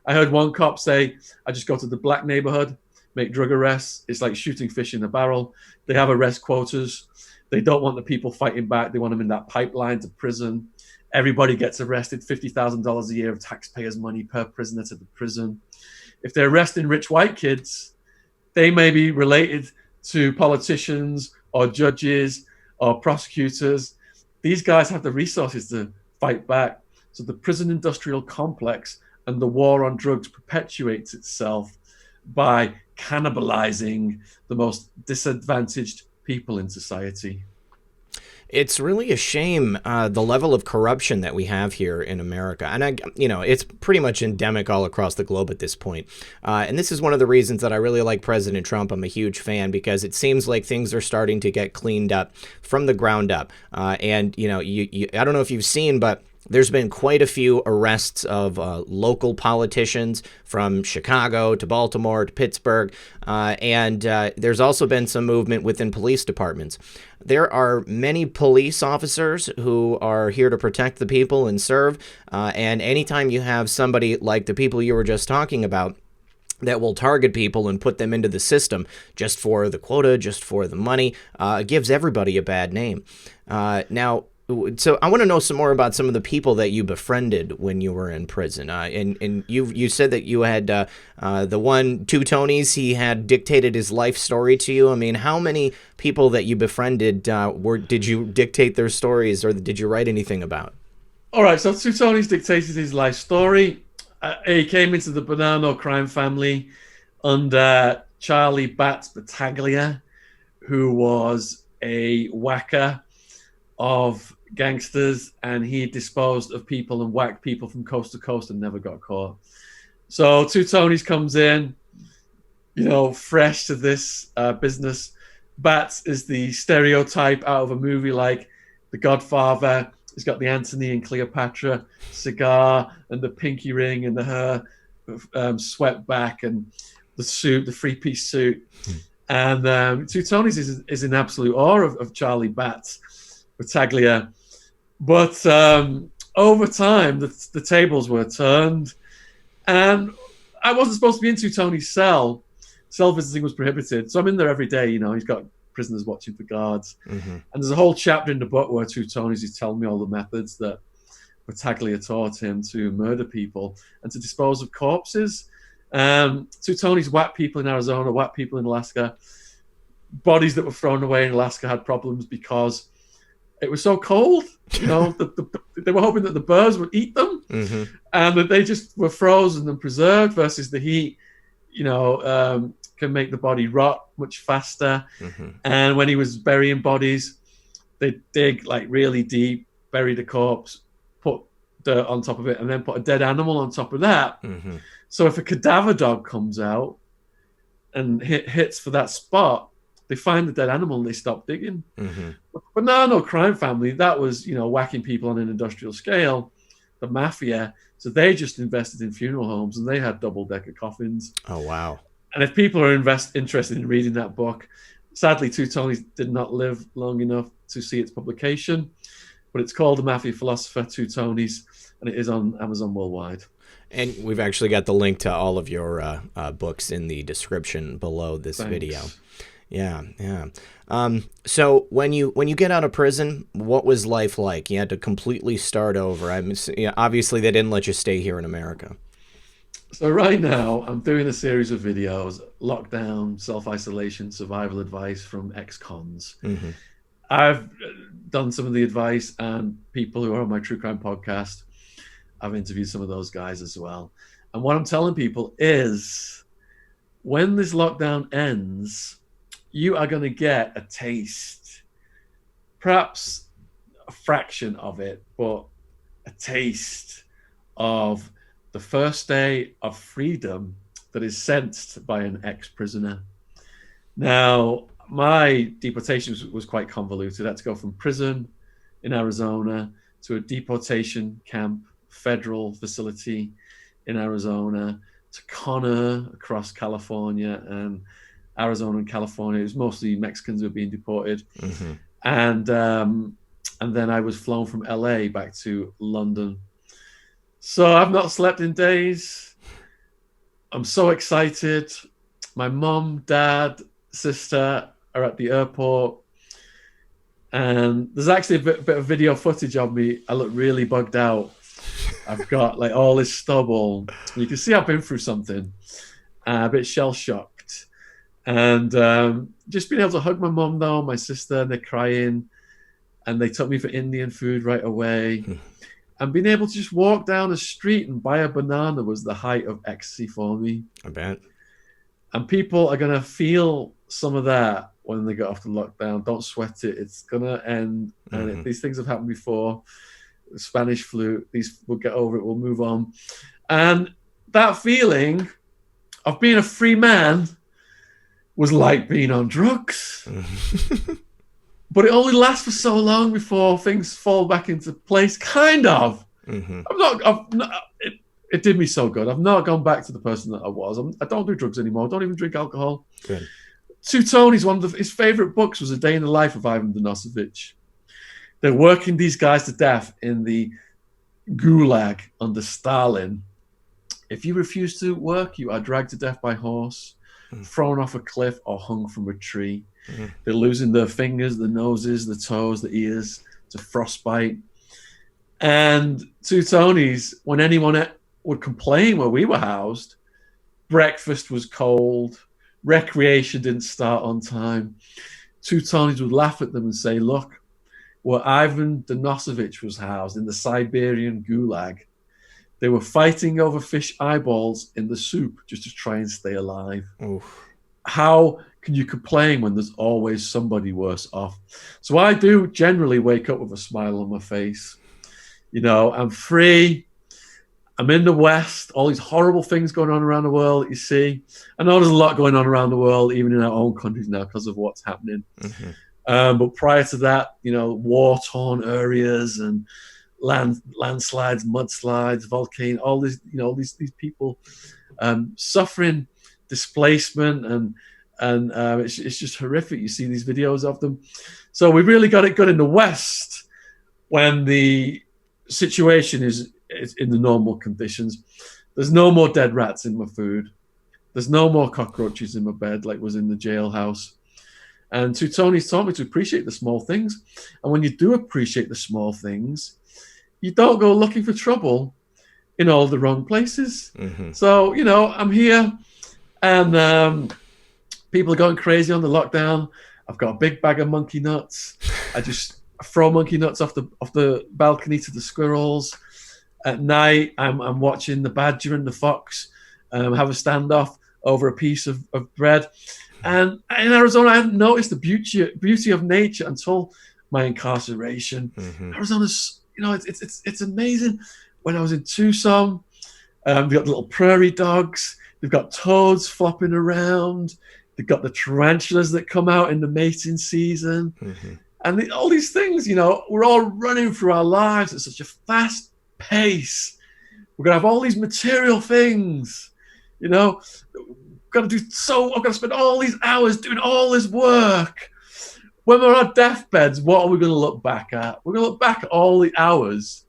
S2: I heard one cop say, I just go to the black neighborhood, make drug arrests. It's like shooting fish in a barrel. They have arrest quotas. They don't want the people fighting back. They want them in that pipeline to prison. Everybody gets arrested, $50,000 a year of taxpayers' money per prisoner to the prison. If they're arresting rich white kids, they may be related to politicians or judges or prosecutors. These guys have the resources to fight back. So the prison industrial complex and the war on drugs perpetuates itself by cannibalizing the most disadvantaged people in society.
S1: It's really a shame the level of corruption that we have here in America, and it's pretty much endemic all across the globe at this point. And this is one of the reasons that I really like President Trump. I'm a huge fan because it seems like things are starting to get cleaned up from the ground up. And I don't know if you've seen, but there's been quite a few arrests of local politicians from Chicago to Baltimore to Pittsburgh, and there's also been some movement within police departments. There are many police officers who are here to protect the people and serve, and anytime you have somebody like the people you were just talking about that will target people and put them into the system just for the quota, just for the money, it gives everybody a bad name. So I want to know some more about some of the people that you befriended when you were in prison. And you said that you had the one, Two Tonys, he had dictated his life story to you. I mean, how many people that you befriended did you dictate their stories, or did you write anything about?
S2: All right, so Two Tonys dictated his life story. He came into the Bonanno crime family under Charlie Batts Battaglia, who was a whacker of gangsters, and he disposed of people and whacked people from coast to coast and never got caught. So Two Tonys comes in, fresh to this business. Bats is the stereotype out of a movie like The Godfather. He's got the Antony and Cleopatra cigar and the pinky ring and the hair swept back and the suit, the three-piece suit. And Two Tonys is in absolute awe of Charlie Batts Battaglia. But over time, the tables were turned, and I wasn't supposed to be in Two Tonys' cell. Cell visiting was prohibited, so I'm in there every day. He's got prisoners watching for guards. Mm-hmm. And there's a whole chapter in the book where Two Tonys is telling me all the methods that Battaglia taught him to murder people and to dispose of corpses. Two Tonys whacked people in Arizona, whacked people in Alaska. Bodies that were thrown away in Alaska had problems because it was so cold. They were hoping that the birds would eat them, mm-hmm. and that they just were frozen and preserved versus the heat, can make the body rot much faster. Mm-hmm. And when he was burying bodies, they dig like really deep, bury the corpse, put dirt on top of it, and then put a dead animal on top of that. Mm-hmm. So if a cadaver dog comes out and hits for that spot, they find the dead animal and they stop digging. Mm-hmm. But no crime family, that was, whacking people on an industrial scale, the mafia. So they just invested in funeral homes and they had double-decker coffins.
S1: Oh, wow.
S2: And if people are interested in reading that book, sadly, Two Tonys did not live long enough to see its publication. But it's called The Mafia Philosopher, Two Tonys, and it is on Amazon worldwide.
S1: And we've actually got the link to all of your books in the description below this video. Yeah. So when you get out of prison, what was life like? You had to completely start over. Obviously they didn't let you stay here in America.
S2: So right now I'm doing a series of videos, lockdown, self-isolation, survival advice from ex-cons.
S1: Mm-hmm.
S2: I've done some of the advice, and people who are on my true crime podcast, I've interviewed some of those guys as well. And what I'm telling people is, when this lockdown ends, you are going to get a taste, perhaps a fraction of it, but a taste of the first day of freedom that is sensed by an ex-prisoner. Now, my deportation was quite convoluted. I had to go from prison in Arizona to a deportation camp, federal facility in Arizona, to Connor across California, and Arizona and California. It was mostly Mexicans who were being deported.
S1: Mm-hmm.
S2: And then I was flown from LA back to London. So I've not slept in days. I'm so excited. My mom, dad, sister are at the airport. And there's actually a bit of video footage of me. I look really bugged out. I've got like all this stubble. You can see I've been through something. A bit shell-shocked. And just being able to hug my mom, though, my sister, and they're crying. And they took me for Indian food right away. And being able to just walk down the street and buy a banana was the height of ecstasy for me.
S1: I bet. And
S2: people are going to feel some of that when they get off the lockdown. Don't sweat it. It's going to end. And these things have happened before. The Spanish flu. We'll get over it. We'll move on. And that feeling of being a free man was like being on drugs. But it only lasts for so long before things fall back into place, kind of. Mm-hmm. It did me so good. I've not gone back to the person that I was. I don't do drugs anymore. I don't even drink alcohol.
S1: Good.
S2: To Tony's, one of his favorite books was A Day in the Life of Ivan Denisovich. They're working these guys to death in the gulag under Stalin. If you refuse to work, you are dragged to death by horse, thrown off a cliff, or hung from a tree. They're losing their fingers, the noses, the toes, the ears to frostbite. And to Tony's, when anyone would complain where we were housed, breakfast was cold, recreation didn't start on time. Two Tonys would laugh at them and say, look, where Ivan Denisovich was housed in the Siberian gulag, they were fighting over fish eyeballs in the soup just to try and stay alive. Oof. How can you complain when there's always somebody worse off? So I do generally wake up with a smile on my face. You know, I'm free. I'm in the West. All these horrible things going on around the world that you see. I know there's a lot going on around the world, even in our own countries now, because of what's happening. But prior to that, you know, war-torn areas and landslides, mudslides, volcanoes, all these, you know, these people suffering displacement, and it's just horrific. You see these videos of them. So we really got it good in the West when the situation is in the normal conditions. There's no more dead rats in my food. There's no more cockroaches in my bed like was in the jailhouse. And Tony's taught me to appreciate the small things. And when you do appreciate the small things, you don't go looking for trouble in all the wrong places. So, you know, I'm here and people are going crazy on the lockdown. I've got a big bag of monkey nuts. I just throw monkey nuts off the balcony to the squirrels. At night, I'm watching the badger and the fox have a standoff over a piece of bread. And in Arizona, I hadn't noticed the beauty of nature until my incarceration. Arizona's, you know, it's amazing. When I was in Tucson, we've got little prairie dogs. They've got toads flopping around. They've got the tarantulas that come out in the mating season. And all these things, you know, we're all running through our lives at such a fast pace. We're going to have all these material things, you know. I've got to spend all these hours doing all this work. When we're on our deathbeds, what are we going to look back at? We're going to look back at all the hours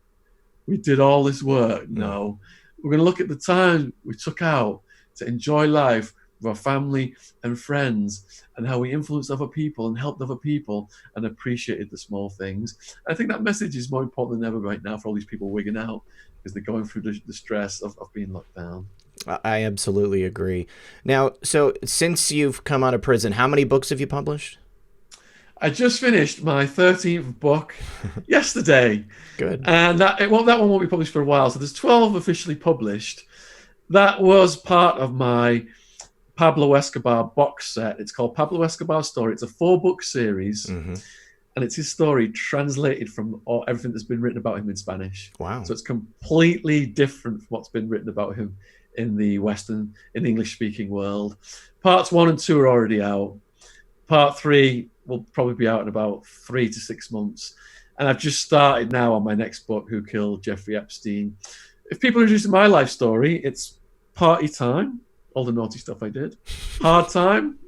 S2: we did all this work. No, We're going to look at the time we took out to enjoy life with our family and friends, and how we influenced other people and helped other people and appreciated the small things. I think that message is more important than ever right now for all these people wigging out because they're going through the stress of being locked down.
S1: I absolutely agree. Now, so since you've come out of prison, how many books have you published?
S2: I just finished my 13th book yesterday.
S1: Good.
S2: And that one won't be published for a while. So there's 12 officially published. That was part of my Pablo Escobar box set. It's called Pablo Escobar's Story. It's a 4-book series,
S1: Mm-hmm.
S2: and it's his story translated from everything that's been written about him in Spanish.
S1: Wow.
S2: So it's completely different from what's been written about him in the English-speaking world. Parts 1 and 2 are already out. Part 3 will probably be out in about 3 to 6 months. And I've just started now on my next book, Who Killed Jeffrey Epstein. If people are interested in my life story, it's Party Time, all the naughty stuff I did. Hard Time,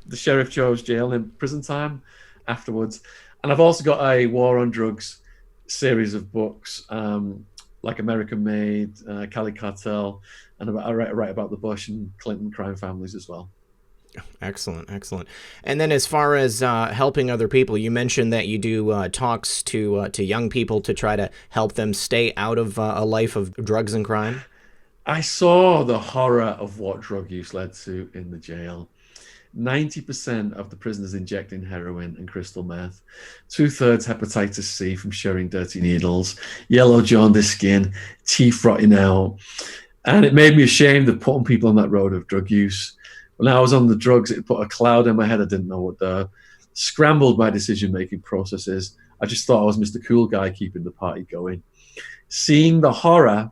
S2: the sheriff chose jail, and Prison Time afterwards. And I've also got a War on Drugs series of books, like American Made, Cali Cartel, and I write about the Bush and Clinton crime families as well.
S1: Excellent, excellent. And then as far as helping other people, you mentioned that you do talks to young people to try to help them stay out of a life of drugs and crime.
S2: I saw the horror of what drug use led to in the jail. 90% of the prisoners injecting heroin and crystal meth, 2/3 hepatitis C from sharing dirty needles, yellow jaundice skin, teeth rotting out. And it made me ashamed of putting people on that road of drug use. When I was on the drugs, it put a cloud in my head. I didn't know what the scrambled my decision-making processes. I just thought I was Mr. Cool Guy keeping the party going. Seeing the horror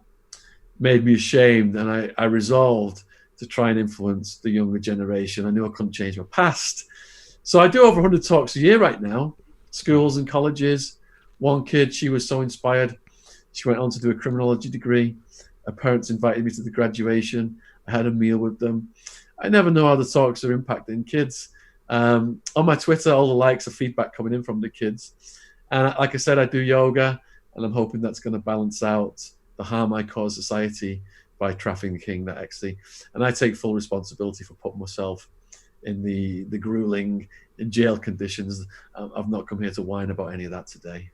S2: made me ashamed, and I resolved to try and influence the younger generation. I knew I couldn't change my past. So I do over 100 talks a year right now, schools and colleges. One kid, she was so inspired. She went on to do a criminology degree. Her parents invited me to the graduation. I had a meal with them. I never know how the talks are impacting kids. On my Twitter, all the likes are feedback coming in from the kids. And like I said, I do yoga, and I'm hoping that's going to balance out the harm I cause society by trafficking that ecstasy. And I take full responsibility for putting myself in the grueling in jail conditions. I've not come here to whine about any of that today.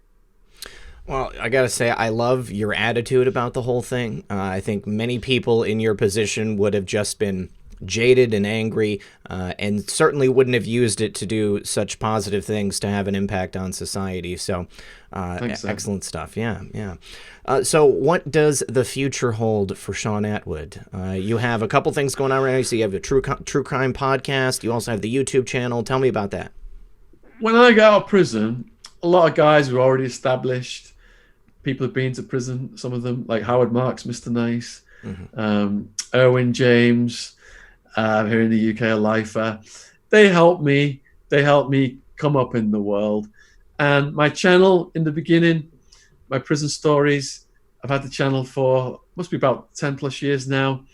S1: Well, I got to say, I love your attitude about the whole thing. I think many people in your position would have just been jaded and angry, and certainly wouldn't have used it to do such positive things to have an impact on society. So
S2: Thanks,
S1: excellent stuff. Yeah. So what does the future hold for Shaun Attwood? You have a couple things going on right now. So you have a true crime podcast. You also have the YouTube channel. Tell me about that.
S2: When I got out of prison, a lot of guys were already established. People have been to prison, some of them, like Howard Marks, Mr. Nice, Erwin James, here in the UK, a lifer. They helped me come up in the world. And my channel in the beginning, my prison stories, I've had the channel for must be about 10 plus years now.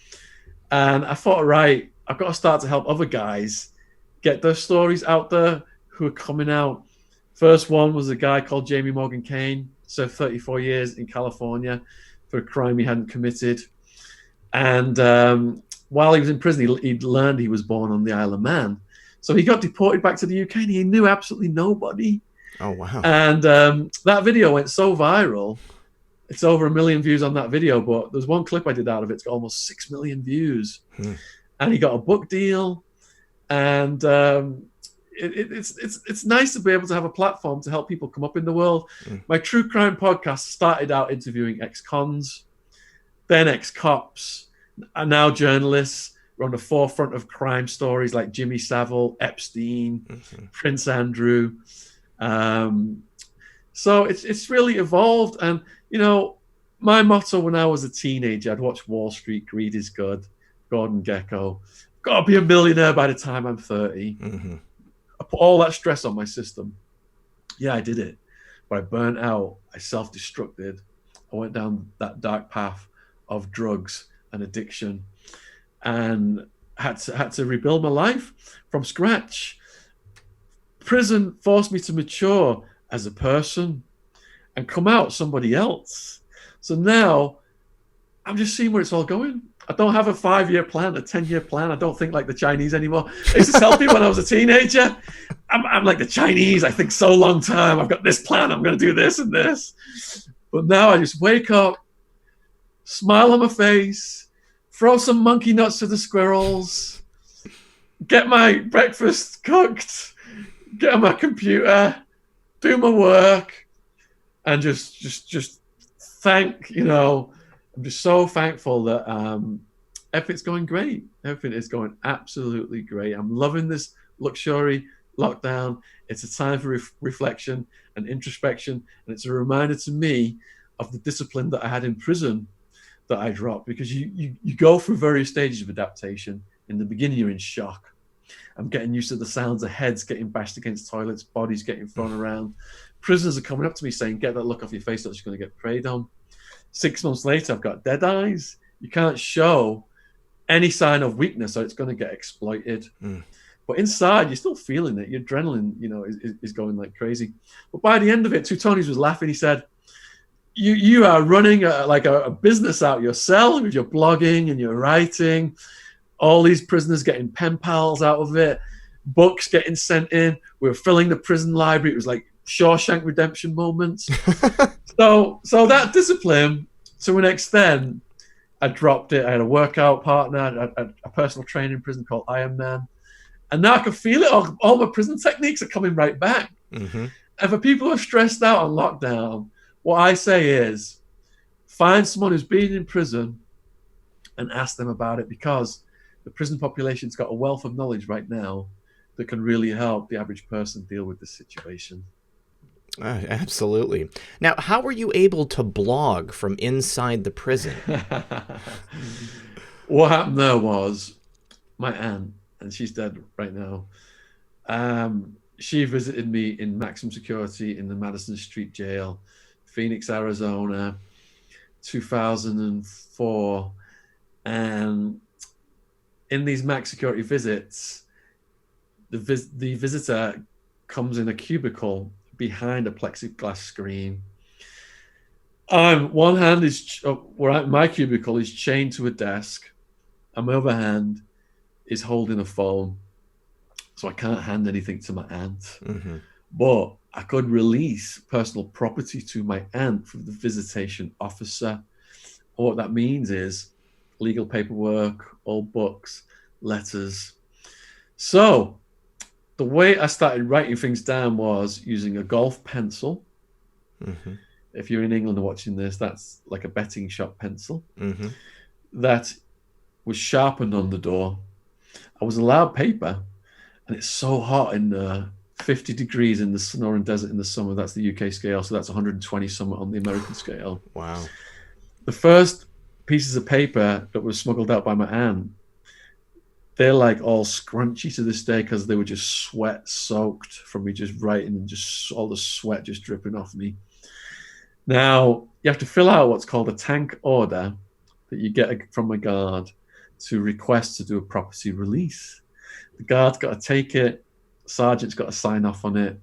S2: And I thought, right, I've got to start to help other guys get their stories out there who are coming out. First one was a guy called Jamie Morgan Kane, served 34 years in California for a crime he hadn't committed. And while he was in prison, he'd learned he was born on the Isle of Man. So he got deported back to the UK, and he knew absolutely nobody.
S1: Oh, wow.
S2: And that video went so viral. It's over 1 million views on that video, but there's one clip I did out of it. It's got almost 6 million views. And he got a book deal. And it's nice to be able to have a platform to help people come up in the world. My true crime podcast started out interviewing ex-cons, then ex-cops, and now journalists. We're on the forefront of crime stories like Jimmy Savile, Epstein, Prince Andrew. So it's really evolved. And, you know, my motto when I was a teenager, I'd watch Wall Street, Greed is Good, Gordon Gekko. Got to be a millionaire by the time I'm 30. I put all that stress on my system. Yeah, I did it. But I burnt out. I self-destructed. I went down that dark path of drugs and addiction, and had to rebuild my life from scratch. Prison forced me to mature as a person and come out somebody else. So now I'm just seeing where it's all going. I don't have a 5-year plan, a 10-year plan. I don't think like the Chinese anymore. I used to tell people when I was a teenager, I'm like the Chinese. I think so long term. I've got this plan. I'm going to do this and this. But now I just wake up, smile on my face, throw some monkey nuts to the squirrels, get my breakfast cooked, get on my computer, do my work, and just thank, I'm just so thankful that everything's going great. Everything is going absolutely great. I'm loving this luxury lockdown. It's a time for reflection and introspection, and it's a reminder to me of the discipline that I had in prison that I dropped, because you go through various stages of adaptation. In the beginning, you're in shock. I'm getting used to the sounds of heads getting bashed against toilets, bodies getting thrown around. Prisoners are coming up to me saying, get that look off your face, that's going to get preyed on. 6 months later, I've got dead eyes. You can't show any sign of weakness, or it's going to get exploited. But inside, you're still feeling it. Your adrenaline, is going like crazy. But by the end of it, Two Tonys was laughing. He said, you are running a business out your cell with your blogging and your writing. All these prisoners getting pen pals out of it. Books getting sent in. We were filling the prison library. It was like Shawshank Redemption moments. So that discipline, to an extent, I dropped it. I had a workout partner, I had a personal trainer in prison called Iron Man. And now I can feel it. All my prison techniques are coming right back. Mm-hmm. And for people who are stressed out on lockdown, what I say is find someone who's been in prison and ask them about it, because the prison population's got a wealth of knowledge right now that can really help the average person deal with this situation.
S1: Absolutely. Now, how were you able to blog from inside the prison?
S2: What happened there was my aunt, and she's dead right now, she visited me in maximum security in the Madison Street Jail, Phoenix, Arizona, 2004. And in these max security visits, the visitor comes in a cubicle behind a plexiglass screen. One hand is, my cubicle is chained to a desk, and my other hand is holding a phone. So I can't hand anything to my aunt. Mm-hmm. But I could release personal property to my aunt from the visitation officer. And what that means is legal paperwork, old books, letters. So the way I started writing things down was using a golf pencil. Mm-hmm. If you're in England and watching this, that's like a betting shop pencil. Mm-hmm. That was sharpened on the door. I was allowed paper, and it's so hot in 50 degrees in the Sonoran Desert in the summer. That's the UK scale, so that's 120 somewhat on the American scale.
S1: Wow.
S2: The first pieces of paper that was smuggled out by my aunt, they're like all scrunchy to this day because they were just sweat soaked from me just writing, and just all the sweat just dripping off me. Now, you have to fill out what's called a tank order that you get from a guard to request to do a property release. The guard's got to take it, the sergeant's got to sign off on it,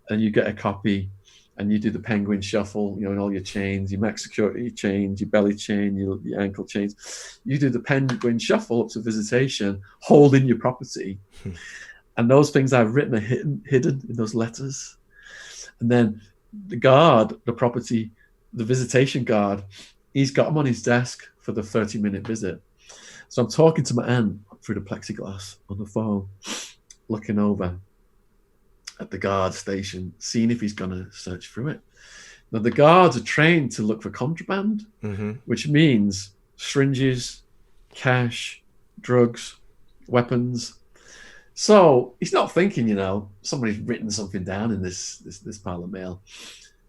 S2: and you get a copy, and you do the penguin shuffle, in all your chains, your max security chains, your belly chain, your ankle chains. You do the penguin shuffle up to visitation, holding your property. And those things I've written are hidden in those letters. And then the guard, the visitation guard, he's got them on his desk for the 30-minute visit. So I'm talking to my aunt through the plexiglass on the phone, looking over at the guard station, seeing if he's going to search through it. Now, the guards are trained to look for contraband, mm-hmm. which means syringes, cash, drugs, weapons. So he's not thinking, somebody's written something down in this pile of mail.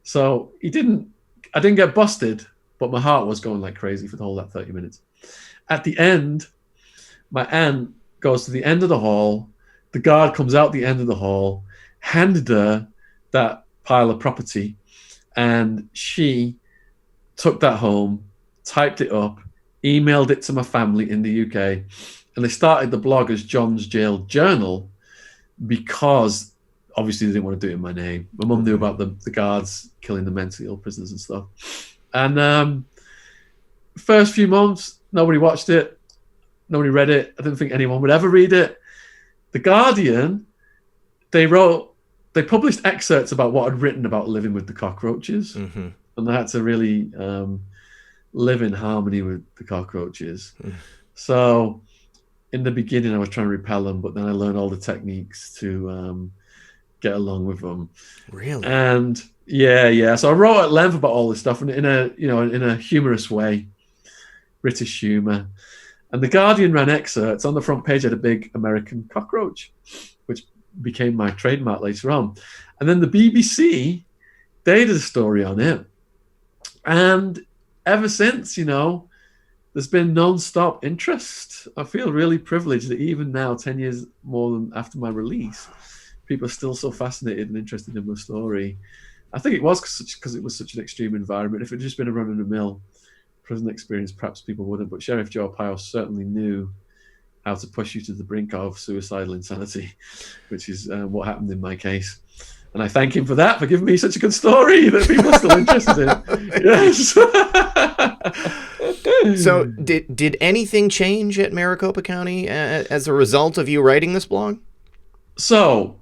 S2: So I didn't get busted, but my heart was going like crazy for the whole that 30 minutes. At the end, my aunt goes to the end of the hall. The guard comes out the end of the hall, handed her that pile of property, and she took that home, typed it up, emailed it to my family in the UK, and they started the blog as John's Jail Journal because obviously they didn't want to do it in my name. My mum knew about the guards killing the mentally ill prisoners and stuff. And first few months, nobody watched it. Nobody read it. I didn't think anyone would ever read it. The Guardian, they published excerpts about what I'd written about living with the cockroaches.
S1: Mm-hmm.
S2: And I had to really live in harmony with the cockroaches.
S1: Mm.
S2: So in the beginning, I was trying to repel them, but then I learned all the techniques to get along with them.
S1: Really?
S2: And yeah. So I wrote at length about all this stuff, and in a humorous way, British humor. And the Guardian ran excerpts. On the front page, I had a big American cockroach, which became my trademark later on. And then the BBC, they did a story on it. And ever since, there's been non-stop interest. I feel really privileged that even now, 10 years more than after my release, people are still so fascinated and interested in my story. I think it was because it was such an extreme environment. If it had just been a run-of-the-mill prison experience, perhaps people wouldn't. But Sheriff Joe Arpaio certainly knew how to push you to the brink of suicidal insanity, which is what happened in my case. And I thank him for that, for giving me such a good story that people are still interested in. Yes.
S1: So did anything change at Maricopa County as a result of you writing this blog?
S2: So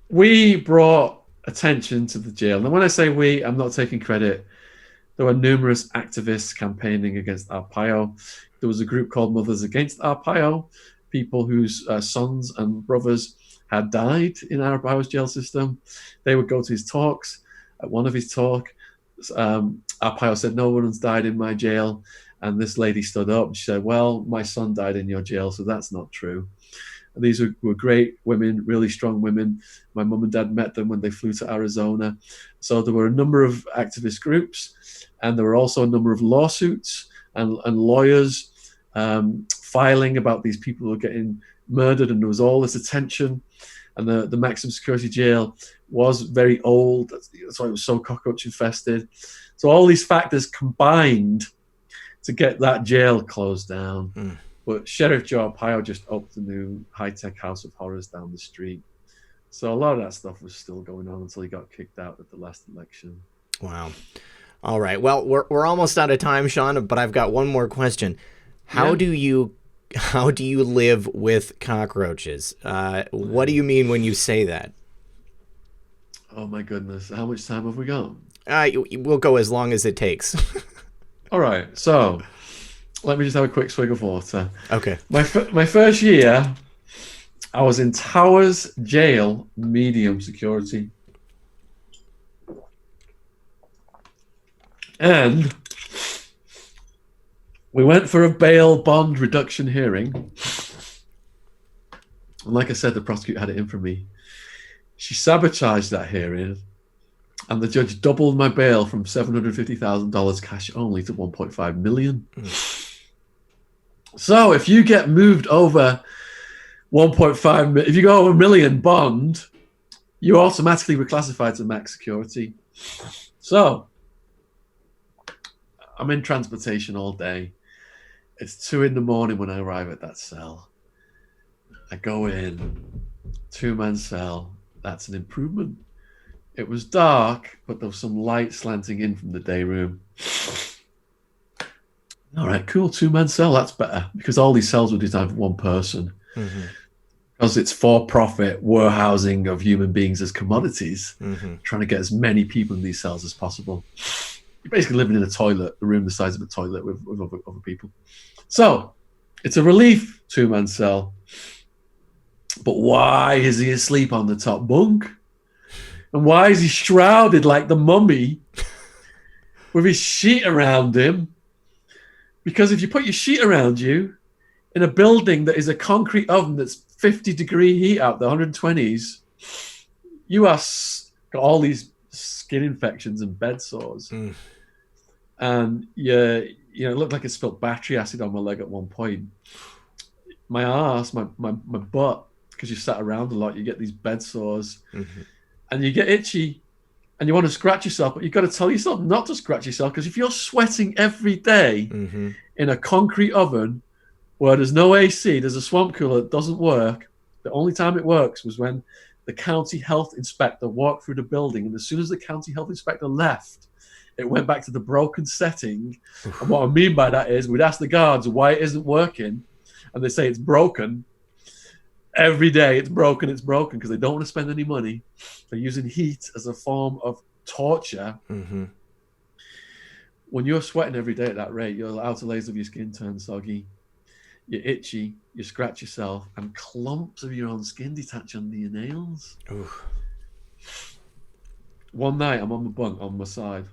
S2: we brought attention to the jail. And when I say we, I'm not taking credit. There were numerous activists campaigning against Arpaio. There was a group called Mothers Against Arpaio, people whose sons and brothers had died in Arpaio's jail system. They would go to his talks. At one of his talks, Arpaio said, "No one's died in my jail." And this lady stood up and she said, "Well, my son died in your jail, so that's not true." And these were great women, really strong women. My mum and dad met them when they flew to Arizona. So there were a number of activist groups, and there were also a number of lawsuits and lawyers filing about these people who were getting murdered, and there was all this attention. And the maximum security jail was very old. That's why it was so cockroach infested. So all these factors combined to get that jail closed down. Mm. But Sheriff Joe Arpaio just opened a new high-tech House of Horrors down the street. So a lot of that stuff was still going on until he got kicked out at the last election.
S1: Wow. All right. Well, we're almost out of time, Shaun, but I've got one more question. How do you live with cockroaches? What do you mean when you say that?
S2: Oh my goodness. How much time have we got?
S1: We'll go as long as it takes.
S2: All right. So let me just have a quick swig of water.
S1: Okay.
S2: My first year, I was in Towers Jail, medium security. And we went for a bail bond reduction hearing. And like I said, the prosecutor had it in for me. She sabotaged that hearing, and the judge doubled my bail from $750,000 cash only to $1.5 million. So if you get moved over 1.5 million, if you go over $1 million bond, you're automatically reclassified to max security. So I'm in transportation all day. It's 2 a.m. when I arrive at that cell. I go in, 2-man cell. That's an improvement. It was dark, but there was some light slanting in from the day room. All right, cool, 2-man cell. That's better, because all these cells were designed for one person. Mm-hmm. Because it's for-profit warehousing of human beings as commodities, trying to get as many people in these cells as possible. You're basically living in a toilet, a room the size of a toilet with other people. So it's a relief 2-man cell. But why is he asleep on the top bunk? And why is he shrouded like the mummy with his sheet around him? Because if you put your sheet around you in a building that is a concrete oven that's 50-degree heat out, the 120s, you are got all these skin infections and bed sores. And it looked like it spilled battery acid on my leg at one point. My arse, my butt, because you sat around a lot, you get these bed sores, and you get itchy, and you want to scratch yourself, but you've got to tell yourself not to scratch yourself, because if you're sweating every day in a concrete oven where there's no AC, there's a swamp cooler that doesn't work. The only time it works was when the county health inspector walked through the building, and as soon as the county health inspector left, it went back to the broken setting. And what I mean by that is we'd ask the guards why it isn't working, and they say it's broken. Every day it's broken because they don't want to spend any money. They're using heat as a form of torture.
S1: Mm-hmm.
S2: When you're sweating every day at that rate, your outer layers of your skin turn soggy. You're itchy, you scratch yourself, and clumps of your own skin detach under your nails.
S1: Oof.
S2: One night, I'm on the bunk on my side.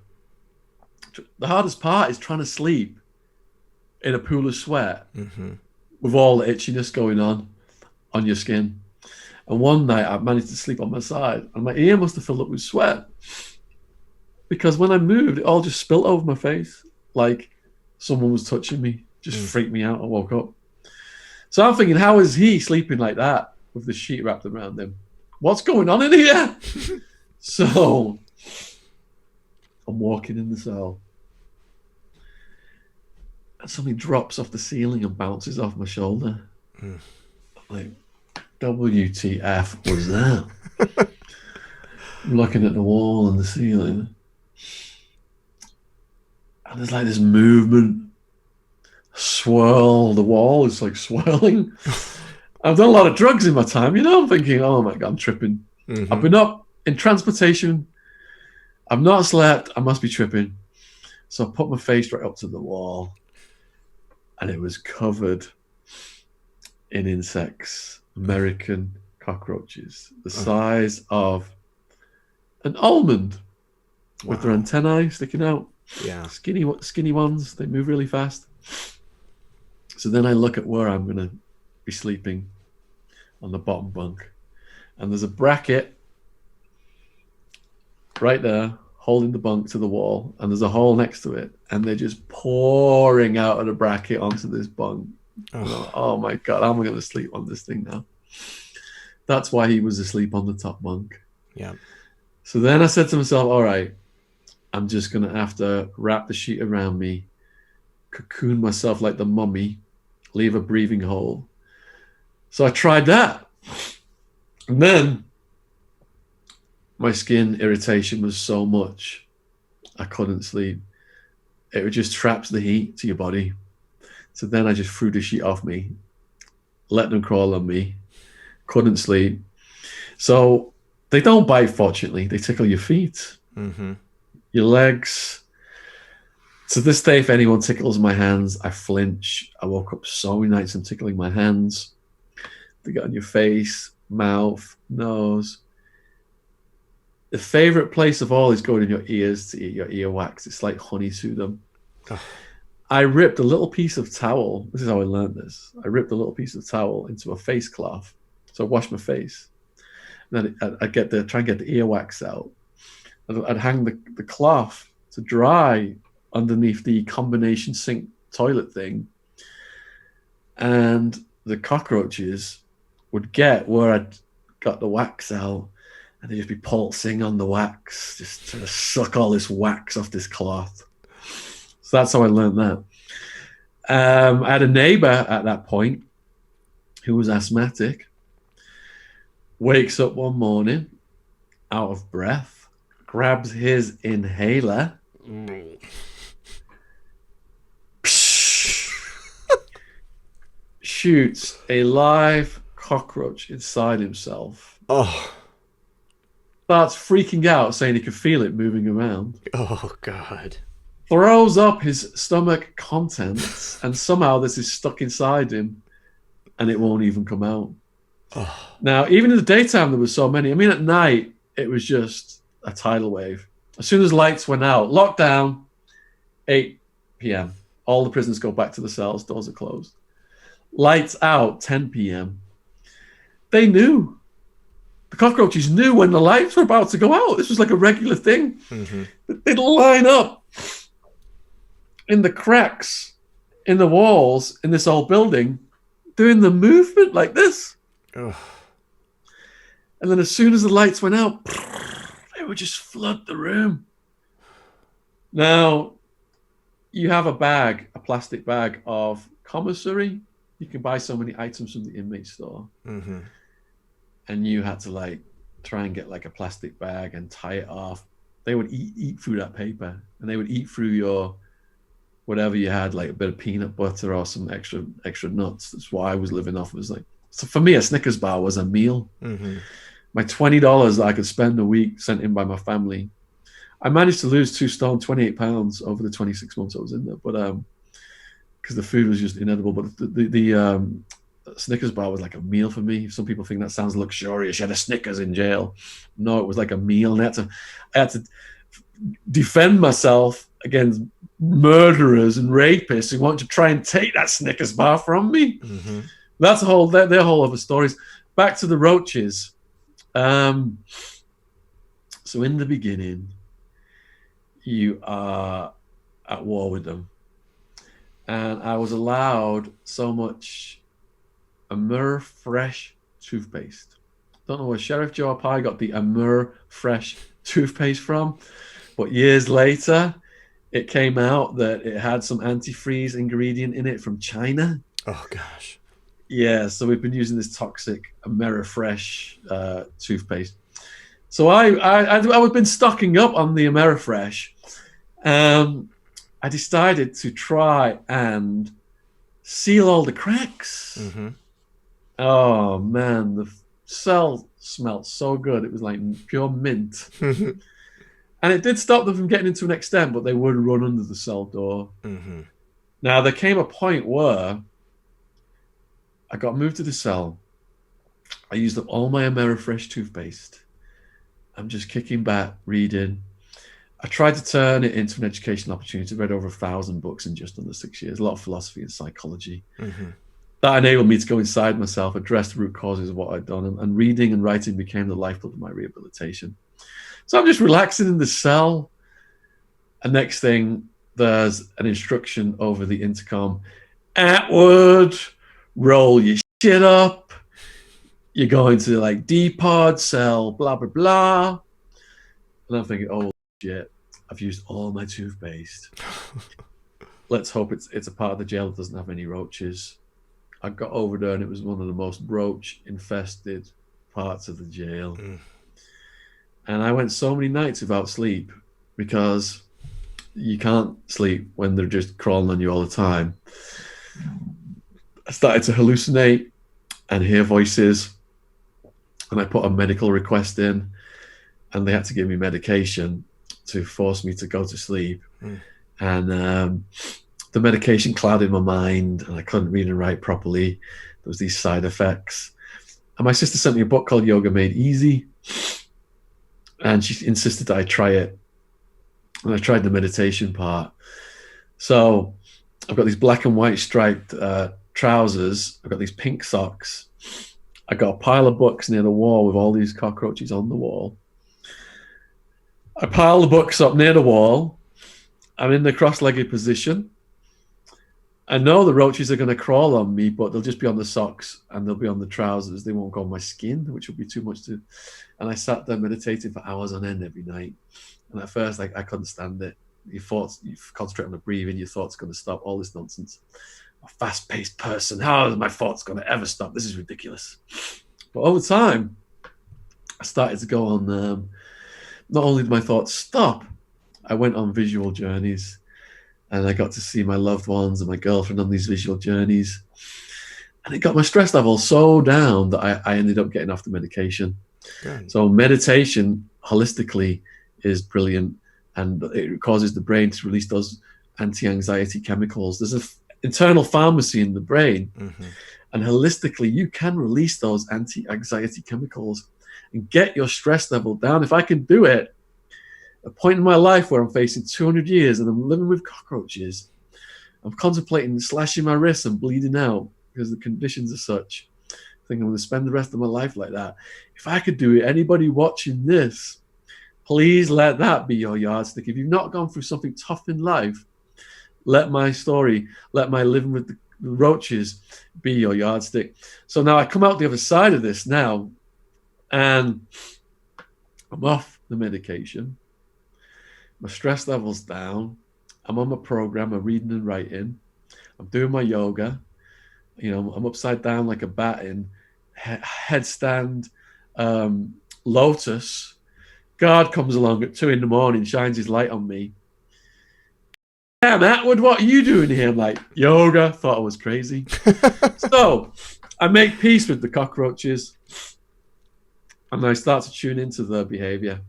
S2: The hardest part is trying to sleep in a pool of sweat with all the itchiness going on your skin. And one night, I managed to sleep on my side, and my ear must have filled up with sweat. Because when I moved, it all just spilt over my face, like someone was touching me. Just freaked me out. I woke up. So I'm thinking, how is he sleeping like that with the sheet wrapped around him? What's going on in here? So I'm walking in the cell, and something drops off the ceiling and bounces off my shoulder. I'm like, WTF was that? I'm looking at the wall and the ceiling, and there's like this movement. Swirl, the wall is like swirling. I've done a lot of drugs in my time, I'm thinking, oh my God, I'm tripping. I've been up in transportation. I've not slept. I must be tripping. So I put my face right up to the wall, and it was covered in insects, American cockroaches, the size of an almond with their antennae sticking out.
S1: Yeah.
S2: Skinny ones. They move really fast. So then I look at where I'm going to be sleeping on the bottom bunk. And there's a bracket right there holding the bunk to the wall. And there's a hole next to it. And they're just pouring out of the bracket onto this bunk. Oh my God, how am I going to sleep on this thing now? That's why he was asleep on the top bunk.
S1: Yeah.
S2: So then I said to myself, all right, I'm just going to have to wrap the sheet around me, cocoon myself like the mummy, leave a breathing hole. So I tried that. And then my skin irritation was so much, I couldn't sleep. It just traps the heat to your body. So then I just threw the sheet off me, let them crawl on me, couldn't sleep. So they don't bite, fortunately. They tickle your feet, your legs. To this day, if anyone tickles my hands, I flinch. I woke up so many nights from tickling my hands. They get on your face, mouth, nose. The favorite place of all is going in your ears to eat your earwax. It's like honey to them. I ripped a little piece of towel. This is how I learned this. I ripped a little piece of towel into a face cloth. So I washed my face. And then I'd try and get the earwax out. I'd hang the cloth to dry underneath the combination sink toilet thing, and the cockroaches would get where I'd got the wax out, and they'd just be pulsing on the wax, just trying to suck all this wax off this cloth. So that's how I learned that. I had a neighbor at that point who was asthmatic, wakes up one morning out of breath, grabs his inhaler, shoots a live cockroach inside himself. Starts freaking out, saying he could feel it moving around.
S1: Oh, God.
S2: Throws up his stomach contents, and somehow this is stuck inside him, and it won't even come out. Now, even in the daytime, there was so many. I mean, at night, it was just a tidal wave. As soon as lights went out, lockdown, 8 p.m. All the prisoners go back to the cells. Doors are closed. Lights out, 10 p.m. They knew. The cockroaches knew when the lights were about to go out. This was like a regular thing. They'd line up in the cracks in the walls in this old building, doing the movement like this. And then as soon as the lights went out, they would just flood the room. Now, you have a plastic bag of commissary. You can buy so many items from the inmate store. And you had to try and get a plastic bag and tie it off they would eat through that paper, and they would eat through your whatever you had, like a bit of peanut butter or some extra nuts. That's what I was living off. It was like, so for me, a Snickers bar was a meal.
S1: Mm-hmm.
S2: My $20 that I could spend a week sent in by my family. I managed to lose 2 stone, 28 pounds over the 26 months I was in there, but because the food was just inedible. But the Snickers bar was like a meal for me. Some people think that sounds luxurious. You had a Snickers in jail. No, it was like a meal. And I had to defend myself against murderers and rapists who want to try and take that Snickers bar from me.
S1: Mm-hmm.
S2: That's they're whole other stories. Back to the roaches. So in the beginning, you are at war with them. And I was allowed so much Amur Fresh toothpaste. Don't know where Sheriff Joe Pye got the Amur Fresh toothpaste from, but years later, it came out that it had some antifreeze ingredient in it from China.
S1: Oh, gosh.
S2: Yeah, so we've been using this toxic AmeriFresh toothpaste. So I've been stocking up on the AmeriFresh. I decided to try and seal all the cracks.
S1: Mm-hmm.
S2: Oh man, the cell smelled so good. It was like pure mint. And it did stop them from getting into an extent, but they would run under the cell door.
S1: Mm-hmm.
S2: Now, there came a point where I got moved to the cell. I used up all my AmeriFresh toothpaste. I'm just kicking back, reading. I tried to turn it into an educational opportunity. I read over 1,000 books in just under 6 years, a lot of philosophy and psychology.
S1: Mm-hmm.
S2: That enabled me to go inside myself, address the root causes of what I'd done, and reading and writing became the lifeblood of my rehabilitation. So I'm just relaxing in the cell, and next thing, there's an instruction over the intercom. Attwood, roll your shit up. You're going to like D-pod, cell, blah, blah, blah. And I'm thinking, oh, shit, I've used all my toothpaste. Let's hope it's a part of the jail that doesn't have any roaches. I got over there and it was one of the most roach-infested parts of the jail. Mm. And I went so many nights without sleep because you can't sleep when they're just crawling on you all the time. I started to hallucinate and hear voices, and I put a medical request in, and they had to give me medication to force me to go to sleep. Mm. And the medication clouded my mind, and I couldn't read and write properly. There was these side effects. And my sister sent me a book called Yoga Made Easy, and she insisted that I try it. And I tried the meditation part. So I've got these black and white striped trousers. I've got these pink socks. I got a pile of books near the wall with all these cockroaches on the wall. I pile the books up near the wall. I'm in the cross-legged position. I know the roaches are going to crawl on me, but they'll just be on the socks and they'll be on the trousers. They won't go on my skin, which will be too much to. And I sat there meditating for hours on end every night. And at first, I couldn't stand it. You concentrate on the breathing, your thoughts are going to stop, all this nonsense. A fast-paced person, how is my thoughts going to ever stop? This is ridiculous. But over time, I started to go on, not only did my thoughts stop, I went on visual journeys, and I got to see my loved ones and my girlfriend on these visual journeys. And it got my stress level so down that I ended up getting off the medication. Good. So meditation, holistically, is brilliant, and it causes the brain to release those anti-anxiety chemicals. There's an internal pharmacy in the brain, mm-hmm. and holistically, you can release those anti-anxiety chemicals and get your stress level down. If I can do it, a point in my life where I'm facing 200 years and I'm living with cockroaches, I'm contemplating slashing my wrists and bleeding out because the conditions are such. I think I'm going to spend the rest of my life like that. If I could do it, anybody watching this, please let that be your yardstick. If you've not gone through something tough in life, let my story, let my living with the roaches be your yardstick. So now I come out the other side of this now, and I'm off the medication. My stress level's down. I'm on my program. I'm reading and writing. I'm doing my yoga. You know, I'm upside down like a bat in headstand, lotus. Guard comes along at 2 a.m, shines his light on me. Yeah, Attwood, what are you doing here? I'm like, yoga. Thought I was crazy. So I make peace with the cockroaches, and I start to tune into their behavior.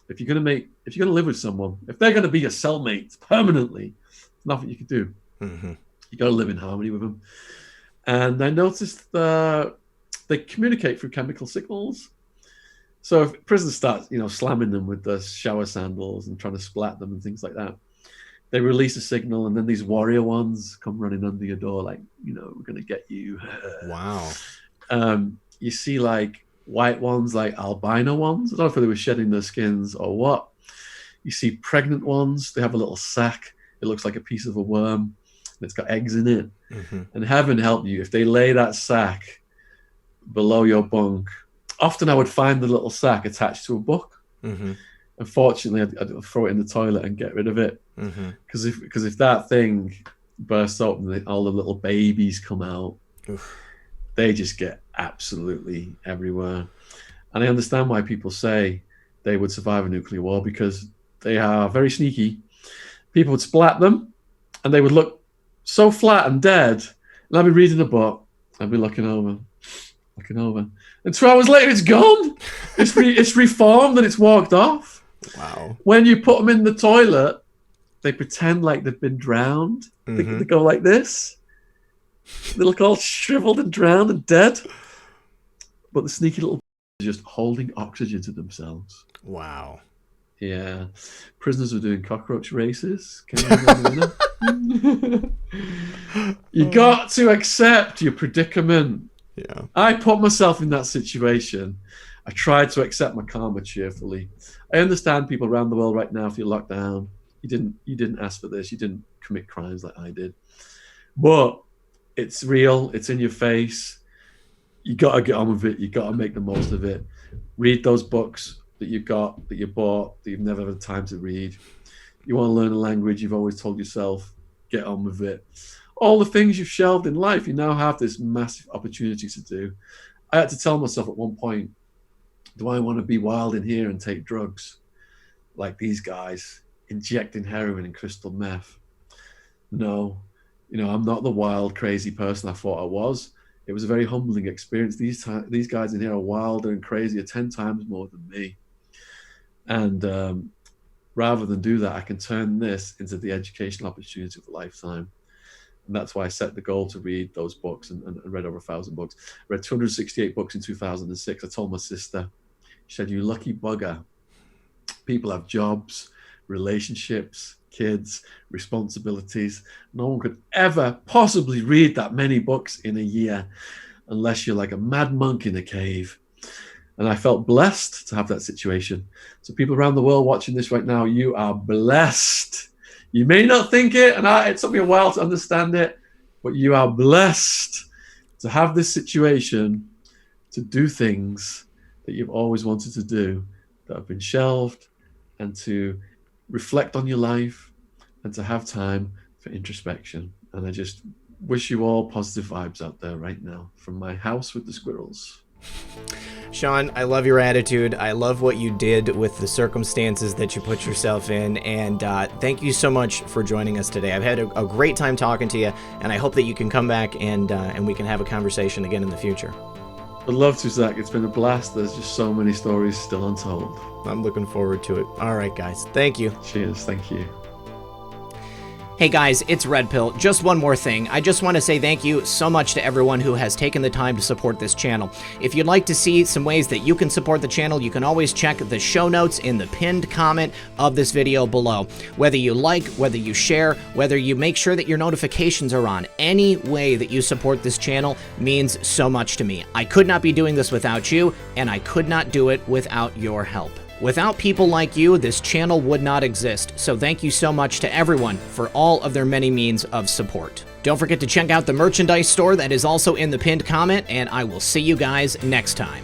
S2: If you're gonna live with someone, if they're gonna be your cellmate permanently, there's nothing you can do.
S1: Mm-hmm.
S2: You got to live in harmony with them. And I noticed that they communicate through chemical signals. So if prisoners start, slamming them with the shower sandals and trying to splat them and things like that, they release a signal, and then these warrior ones come running under your door, like, we're gonna get you.
S1: Wow.
S2: You see like white ones, like albino ones. I don't know if they were shedding their skins or what. You see pregnant ones. They have a little sac. It looks like a piece of a worm. It's got eggs in it.
S1: Mm-hmm.
S2: And heaven help you if they lay that sack below your bunk. Often I would find the little sack attached to a book.
S1: Mm-hmm.
S2: Unfortunately, I'd throw it in the toilet and get rid of it. Because if that thing bursts open, all the little babies come out. Oof. They just get absolutely everywhere. And I understand why people say they would survive a nuclear war, because they are very sneaky. People would splat them, and they would look so flat and dead. And I'd be reading a book. I'd be looking over. And 2 hours later, it's gone. It's reformed and it's walked off.
S1: Wow.
S2: When you put them in the toilet, they pretend like they've been drowned. Mm-hmm. They go like this. They look all shriveled and drowned and dead. But the sneaky little are just holding oxygen to themselves.
S1: Wow.
S2: Yeah. Prisoners were doing cockroach races. You got to accept your predicament.
S1: Yeah.
S2: I put myself in that situation. I tried to accept my karma cheerfully. I understand people around the world right now feel locked down. You didn't ask for this. You didn't commit crimes like I did. But it's real. It's in your face. You got to get on with it. You got to make the most of it. Read those books that you got, that you bought, that you've never had time to read. You want to learn a language, you've always told yourself, get on with it. All the things you've shelved in life, you now have this massive opportunity to do. I had to tell myself at one point, do I want to be wild in here and take drugs like these guys, injecting heroin and crystal meth? No, I'm not the wild, crazy person I thought I was. It was a very humbling experience. These guys in here are wilder and crazier 10 times more than me. And rather than do that, I can turn this into the educational opportunity of a lifetime. And that's why I set the goal to read those books, and read over 1,000 books. I read 268 books in 2006. I told my sister, she said, you lucky bugger. People have jobs, relationships, kids, responsibilities. No one could ever possibly read that many books in a year unless you're like a mad monk in a cave. And I felt blessed to have that situation. So people around the world watching this right now, you are blessed. You may not think it, and it took me a while to understand it, but you are blessed to have this situation, to do things that you've always wanted to do that have been shelved, and to reflect on your life, and to have time for introspection. And I just wish you all positive vibes out there right now from my house with the squirrels.
S1: Shaun, I love your attitude. I love what you did with the circumstances that you put yourself in, and thank you so much for joining us today. I've had a great time talking to you, and I hope that you can come back and we can have a conversation again in the future.
S2: I'd love to, Zach. It's been a blast. There's just so many stories still untold.
S1: I'm looking forward to it. All right, guys. Thank you.
S2: Cheers. Thank you.
S1: Hey guys, it's Red Pill. Just one more thing. I just want to say thank you so much to everyone who has taken the time to support this channel. If you'd like to see some ways that you can support the channel, you can always check the show notes in the pinned comment of this video below. Whether you like, whether you share, whether you make sure that your notifications are on, any way that you support this channel means so much to me. I could not be doing this without you, and I could not do it without your help. Without people like you, this channel would not exist, so thank you so much to everyone for all of their many means of support. Don't forget to check out the merchandise store that is also in the pinned comment, and I will see you guys next time.